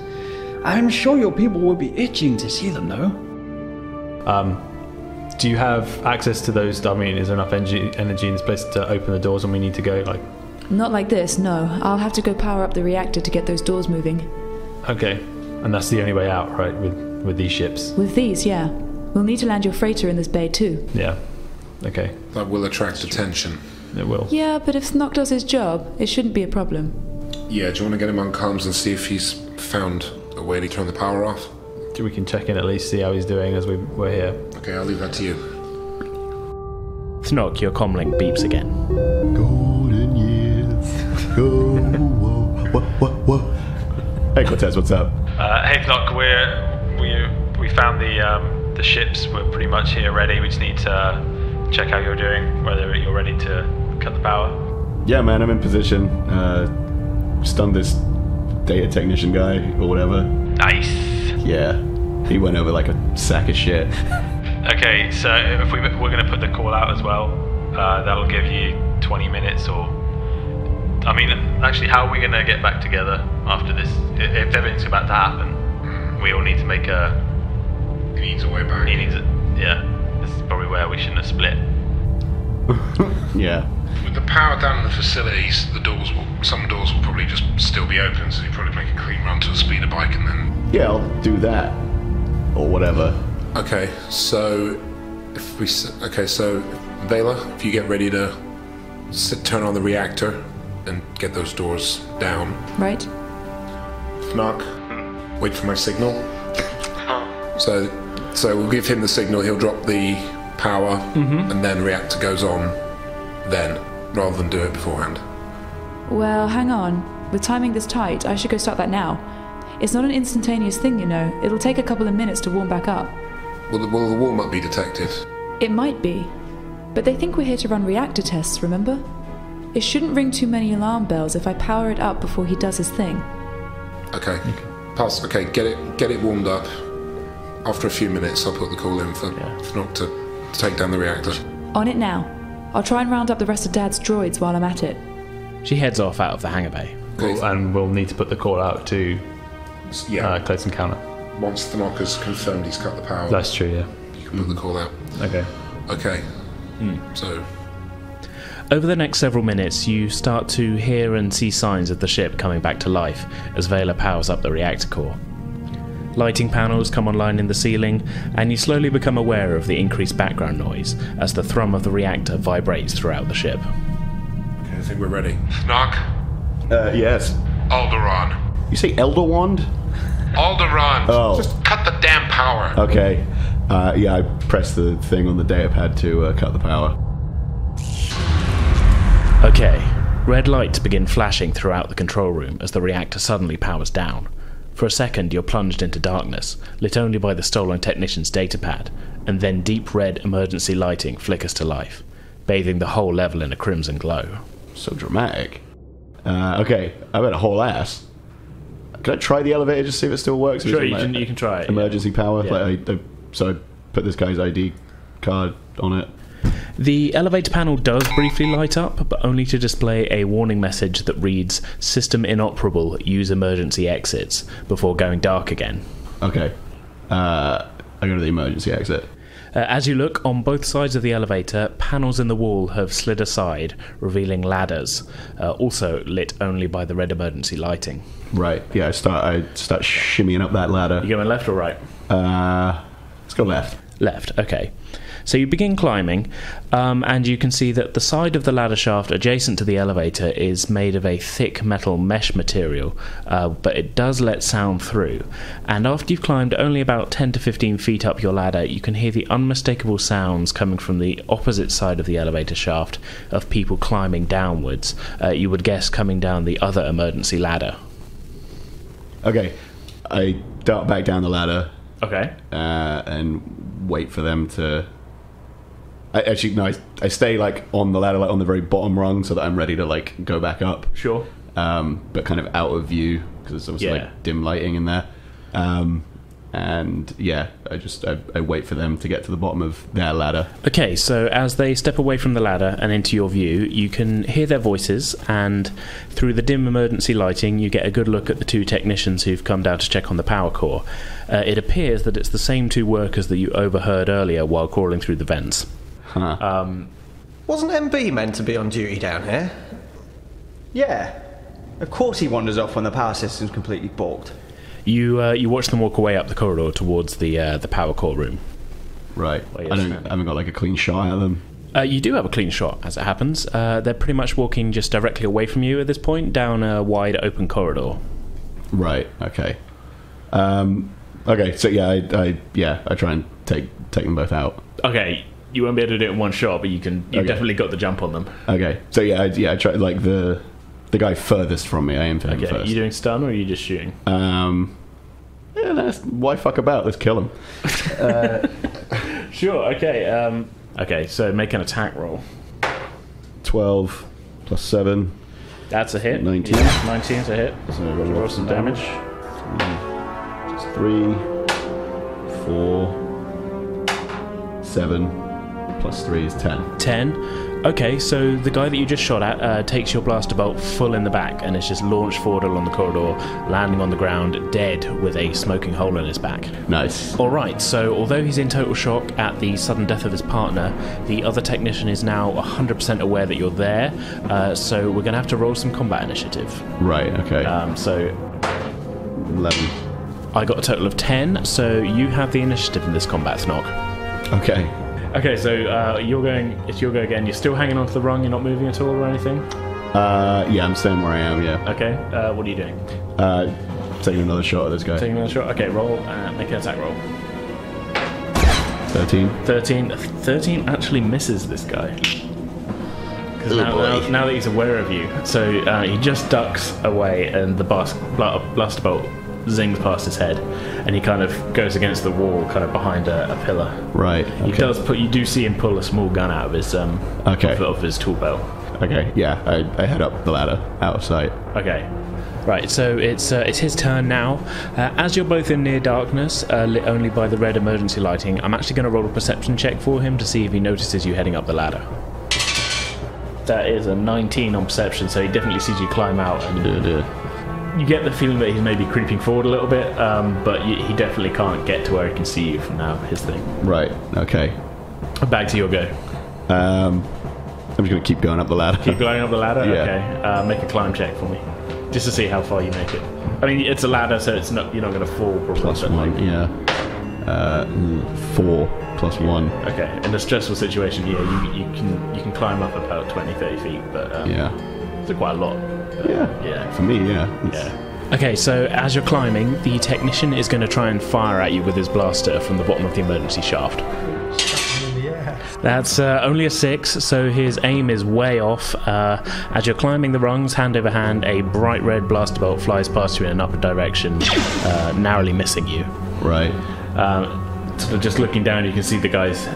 I'm sure your people will be itching to see them, though. Do you have access to those? I mean, is there enough energy in this place to open the doors when we need to go? Not like this, no. I'll have to go power up the reactor to get those doors moving. Okay. And that's the only way out, right, with these ships? With these, yeah. We'll need to land your freighter in this bay too. Yeah. Okay. That will attract attention. It will. Yeah, but if Thnock does his job, it shouldn't be a problem. Yeah, do you want to get him on comms and see if he's found a way to turn the power off? We can check in at least, see how he's doing as we're here. Okay, I'll leave that to you. Thnock, your comlink beeps again. Golden years. Go. What? Hey, Kortez, what's up? Hey, Thnock, we found the ships. We're pretty much here ready. We just need to check how you're doing, whether you're ready to cut the power. Yeah, man, I'm in position. Stunned this data technician guy or whatever. Nice. Yeah, he went over like a sack of shit. Okay, so if we're going to put the call out as well, that'll give you 20 minutes or... I mean, actually, how are we going to get back together after this? If everything's about to happen, we all need to make a... He needs a way back. Yeah, this is probably where we shouldn't have split. Yeah. With the power down in the facilities, some doors will probably just still be open, so you probably make a clean run to a speeder bike and then... Yeah, I'll do that. Or whatever. Okay, so Vela, if you get ready to turn on the reactor and get those doors down. Right. Thnock, wait for my signal. So we'll give him the signal, he'll drop the power, and then reactor goes on then, rather than do it beforehand. Well, hang on. With timing this tight, I should go start that now. It's not an instantaneous thing, you know. It'll take a couple of minutes to warm back up. Will the warm-up be detected? It might be. But they think we're here to run reactor tests, remember? It shouldn't ring too many alarm bells if I power it up before he does his thing. Okay. Get it warmed up. After a few minutes, I'll put the call in for Thnock to take down the reactor. On it now. I'll try and round up the rest of Dad's droids while I'm at it. She heads off out of the hangar bay. Cool. And we'll need to put the call out to close encounter. Once Thnock has confirmed he's cut the power. That's true, yeah. You can put the call out. Okay. So... Over the next several minutes, you start to hear and see signs of the ship coming back to life as Vela powers up the reactor core. Lighting panels come online in the ceiling, and you slowly become aware of the increased background noise as the thrum of the reactor vibrates throughout the ship. Okay, I think we're ready. Thnock? Yes. Alderaan. You say Elder Wand? Alderaan! Oh. Just cut the damn power! Okay. Yeah, I pressed the thing on the datapad to cut the power. Okay. Red lights begin flashing throughout the control room as the reactor suddenly powers down. For a second, you're plunged into darkness, lit only by the stolen technician's datapad, and then deep red emergency lighting flickers to life, bathing the whole level in a crimson glow. So dramatic. Okay, I bet a whole ass. Can I try the elevator just see if it still works? Sure, you can try it. Emergency power. Yeah. Like so I put this guy's ID card on it. The elevator panel does briefly light up, but only to display a warning message that reads, "System inoperable, use emergency exits," before going dark again. Okay. I go to the emergency exit. As you look, on both sides of the elevator, panels in the wall have slid aside, revealing ladders, also lit only by the red emergency lighting. Right, yeah, I start shimmying up that ladder. You going left or right? Let's go left. Left, okay. So you begin climbing, and you can see that the side of the ladder shaft adjacent to the elevator is made of a thick metal mesh material, but it does let sound through. And after you've climbed only about 10 to 15 feet up your ladder, you can hear the unmistakable sounds coming from the opposite side of the elevator shaft of people climbing downwards. You would guess coming down the other emergency ladder. Okay, I dart back down the ladder. Okay. And wait for them to... I stay like on the ladder, like on the very bottom rung, so that I'm ready to like go back up. Sure. But kind of out of view because there's obviously like dim lighting in there. And yeah, I wait for them to get to the bottom of their ladder. Okay, so as they step away from the ladder and into your view, you can hear their voices, and through the dim emergency lighting, you get a good look at the two technicians who've come down to check on the power core. It appears that it's the same two workers that you overheard earlier while crawling through the vents. Huh. Wasn't MB meant to be on duty down here? Yeah. Of course he wanders off when the power system's completely balked. You watch them walk away up the corridor towards the power core room. Right. I haven't got like a clean shot out of them. You do have a clean shot, as it happens. They're pretty much walking just directly away from you at this point, down a wide open corridor. Right. Okay. Okay. So yeah, I try and take them both out. Okay. You won't be able to do it in one shot, but you've definitely got the jump on them. Okay. So yeah, I try like the guy furthest from me. I aim for him first. Are you doing stun or are you just shooting? Yeah, why fuck about? Let's kill him. Sure. Okay. Okay. So make an attack roll. 12 plus 7. That's a hit. 19. Yeah, 19 is a hit. So roll some damage. 3, 4, 7. Plus 3 is 10. 10. Okay, so the guy that you just shot at takes your blaster bolt full in the back, and it's just launched forward along the corridor, landing on the ground, dead with a smoking hole in his back. Nice. Alright, so although he's in total shock at the sudden death of his partner, the other technician is now 100% aware that you're there, so we're going to have to roll some combat initiative. Right, okay. So 11. I got a total of 10, so you have the initiative in this combat, Thnock. Okay. Okay, so it's your go again. You're still hanging onto the rung, you're not moving at all or anything? Yeah, I'm staying where I am, yeah. Okay, what are you doing? Taking another shot at this guy. Taking another shot? Okay, roll, make an attack roll. 13. 13 actually misses this guy. Because now that he's aware of you, so he just ducks away and the blaster bolt zings past his head, and he kind of goes against the wall, kind of behind a pillar. Right. Okay. You do see him pull a small gun out of his of his tool belt. Okay. Yeah, I head up the ladder out of sight. Okay. Right. So it's his turn now. As you're both in near darkness, lit only by the red emergency lighting, I'm actually going to roll a perception check for him to see if he notices you heading up the ladder. That is a 19 on perception, so he definitely sees you climb out, and you get the feeling that he's maybe creeping forward a little bit, but he definitely can't get to where he can see you from now, his thing. Right, okay. Back to your go. I'm just going to keep going up the ladder. Keep going up the ladder? Yeah. Okay. Make a climb check for me. just to see how far you make it. I mean, it's a ladder, so it's not, you're not going to fall. Probably, +1, yeah. 4 + 1. Okay, in a stressful situation, yeah, you can climb up about 20-30 feet, but it's quite a lot. But, yeah. For me, yeah. Okay, so as you're climbing, the technician is going to try and fire at you with his blaster from the bottom of the emergency shaft. That's only a 6, so his aim is way off. As you're climbing the rungs, hand over hand, a bright red blaster bolt flies past you in an upward direction, narrowly missing you. Right. Sort of just looking down, you can see the guys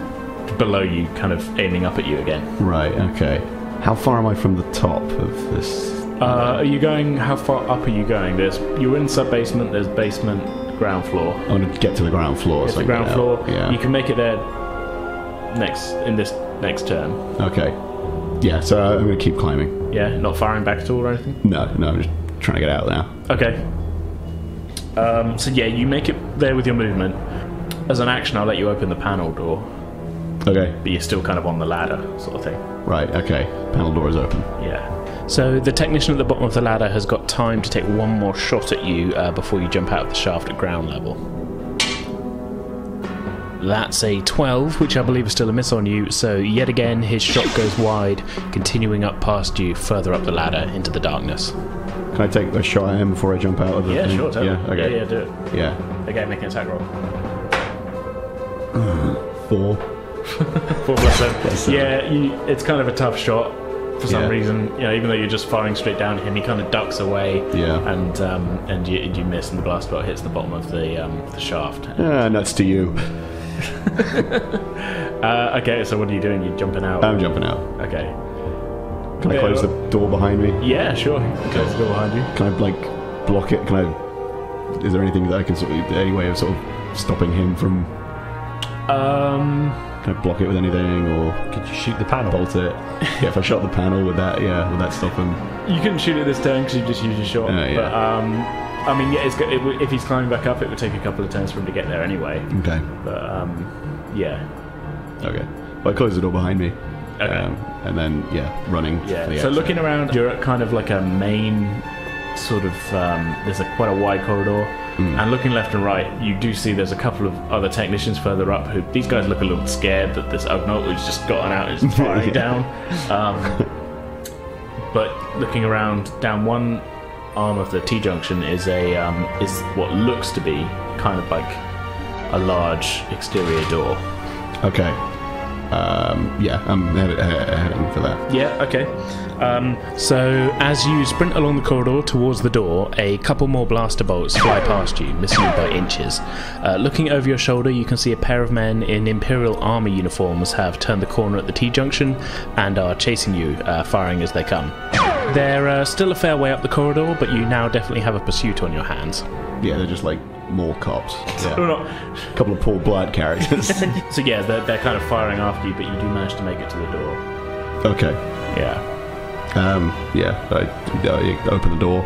below you kind of aiming up at you again. Right, okay. How far am I from the top of this? Are you going, how far up are you going? You're in sub-basement, there's basement, ground floor. I want to get to the ground floor. Get to the ground floor. Yeah. You can make it there in this next turn. Okay. Yeah, so I'm going to keep climbing. Yeah, not firing back at all or anything? No, I'm just trying to get out now. Okay. So yeah, you make it there with your movement. As an action, I'll let you open the panel door. Okay. But you're still kind of on the ladder, sort of thing. Right, okay. Panel door is open. Yeah. So the technician at the bottom of the ladder has got time to take one more shot at you before you jump out of the shaft at ground level. That's a 12, which I believe is still a miss on you, so yet again his shot goes wide, continuing up past you, further up the ladder into the darkness. Can I take a shot at him before I jump out of the thing? Sure, totally. Yeah, okay. Yeah, do it. Yeah. Okay, make an attack roll. 4. 4 + 7. Yeah, it's kind of a tough shot for some reason. You know, even though you're just firing straight down at him, he kind of ducks away. Yeah. And you miss, and the blast bolt hits the bottom of the shaft. Nuts to you. Okay, so what are you doing? You're jumping out? I'm jumping out. Okay. Can I close the door behind me? Yeah, sure. Close the door behind you. Can I, block it? Is there anything that I can any way of sort of stopping him from... Can I block it with anything, or... Could you shoot the panel? Bolt it? Yeah, if I shot the panel, would that stop him? You couldn't shoot it this turn because you just used your shot. Yeah. But, I mean, yeah, if he's climbing back up, it would take a couple of turns for him to get there anyway. Okay. But, yeah. Okay. Well, I close the door behind me. Okay. And then, running. Yeah. So looking around, you're at kind of like a main sort of... there's quite a wide corridor. And looking left and right, you do see there's a couple of other technicians further up who... These guys look a little scared that this Ugnaught has just gotten out and is firing down. But looking around, down one arm of the T-junction is what looks to be kind of like a large exterior door. Okay. I'm heading for that. Yeah, okay. So as you sprint along the corridor towards the door, a couple more blaster bolts fly past you, missing you by inches. Looking over your shoulder, you can see a pair of men in Imperial Army uniforms have turned the corner at the T-junction and are chasing you, firing as they come. They're still a fair way up the corridor, but you now definitely have a pursuit on your hands. Yeah, they're just more cops. Yeah. A couple of Paul Blart characters. So yeah, they're kind of firing after you, but you do manage to make it to the door. Okay. Yeah. I open the door.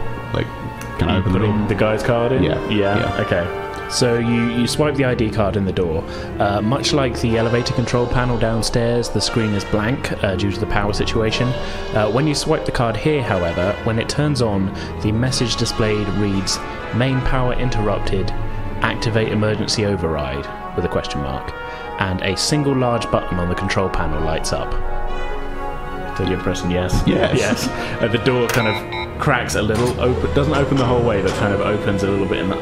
Can I open the door? The guy's card in? Yeah. Okay. So you swipe the ID card in the door. Much like the elevator control panel downstairs, the screen is blank due to the power situation. When you swipe the card here, however, when it turns on, the message displayed reads, "Main power interrupted. Activate emergency override," with a question mark. And a single large button on the control panel lights up. So you're pressing yes? Yes. The door kind of cracks a little, doesn't open the whole way, but kind of opens a little bit in the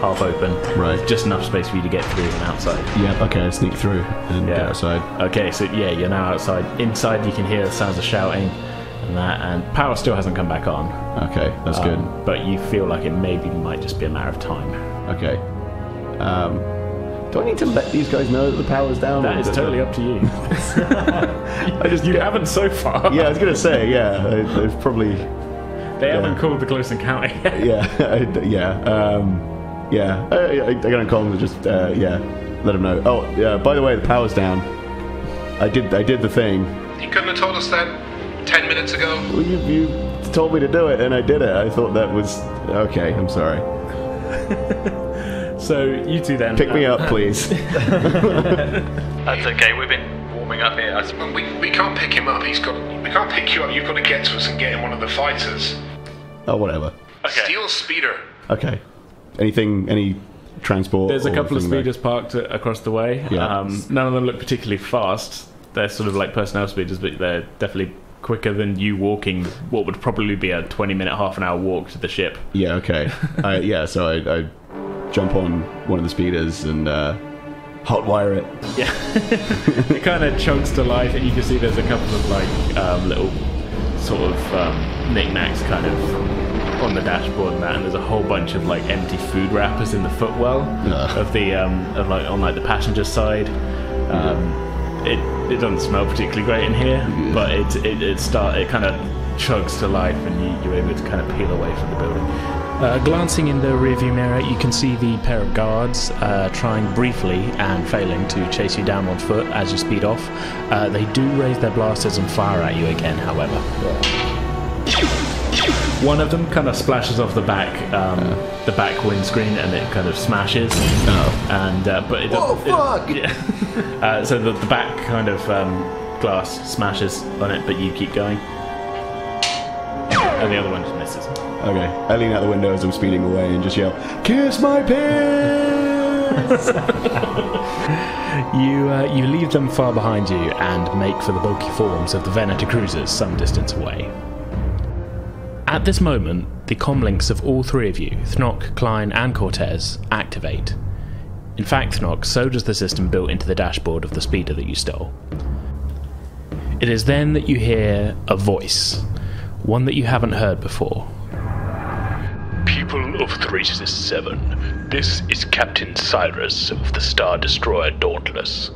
half open. Right. Just enough space for you to get through and outside. Yeah, okay, I sneak through and get outside. Okay, so you're now outside. Inside you can hear the sounds of shouting and power still hasn't come back on. Okay, that's good. But you feel like it might just be a matter of time. Okay. Do I need to let these guys know that the power's down? That is totally up to you. You haven't so far. Yeah, I was going to say, they've probably... They haven't called the close encounter yet. I'm going to call them and just, let them know. Oh, yeah, by the way, the power's down. I did the thing. You couldn't have told us that 10 minutes ago? Well, you told me to do it, and I did it. I thought that was... Okay, I'm sorry. So, you two then... Pick me up, please. That's okay, we've been warming up here. We can't pick him up, we can't pick you up, you've got to get to us and get in one of the fighters. Oh, whatever. Okay. Steel speeder. Okay. Any transport? There's a or couple of thing there? speeders parked across the way. Yeah. None of them look particularly fast. They're sort of like personnel speeders, but they're definitely quicker than you walking what would probably be a 20-minute, half an hour walk to the ship. Yeah, okay. So I jump on one of the speeders and hotwire it. Yeah. It kind of chunks to life, and you can see there's a couple of like little sort of knickknacks kind of on the dashboard and that, and there's a whole bunch of like empty food wrappers in the footwell of the on the passenger side. It doesn't smell particularly great in here, but it kind of chugs to life, and you're able to kind of peel away from the building. Glancing in the rearview mirror, you can see the pair of guards trying briefly and failing to chase you down on foot as you speed off. They do raise their blasters and fire at you again, however. One of them kind of splashes off the back windscreen, and it kind of smashes. But it doesn't. fuck! So the back kind of glass smashes on it, but you keep going, and the other one just misses. Okay. I lean out the window as I'm speeding away and just yell, "Kiss my piss!" You leave them far behind you and make for the bulky forms of the Venator cruisers some distance away. At this moment, the comlinks of all three of you, Thnock, Klyne and Kortez, activate. In fact, Thnock, so does the system built into the dashboard of the speeder that you stole. It is then that you hear a voice, one that you haven't heard before. People of Thracis 7, this is Captain Cyrus of the Star Destroyer Dauntless.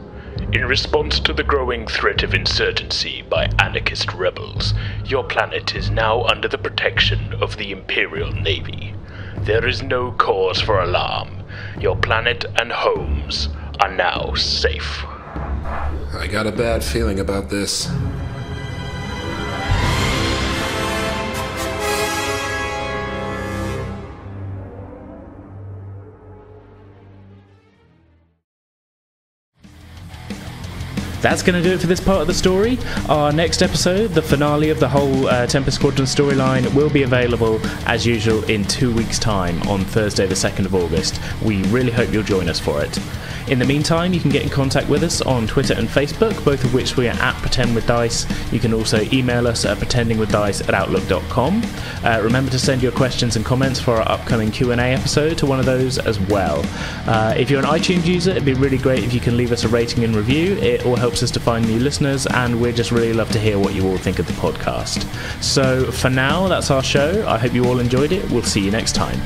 In response to the growing threat of insurgency by anarchist rebels, your planet is now under the protection of the Imperial Navy. There is no cause for alarm. Your planet and homes are now safe. I got a bad feeling about this. That's going to do it for this part of the story. Our next episode, the finale of the whole Tempest Squadron storyline, will be available as usual in 2 weeks' time on Thursday the 2nd of August. We really hope you'll join us for it. In the meantime, you can get in contact with us on Twitter and Facebook, both of which we are at Pretend With Dice. You can also email us at pretendingwithdice@outlook.com. Remember to send your questions and comments for our upcoming Q&A episode to one of those as well. If you're an iTunes user, it'd be really great if you can leave us a rating and review. It all helps us to find new listeners, and we'd just really love to hear what you all think of the podcast. So for now, that's our show. I hope you all enjoyed it. We'll see you next time.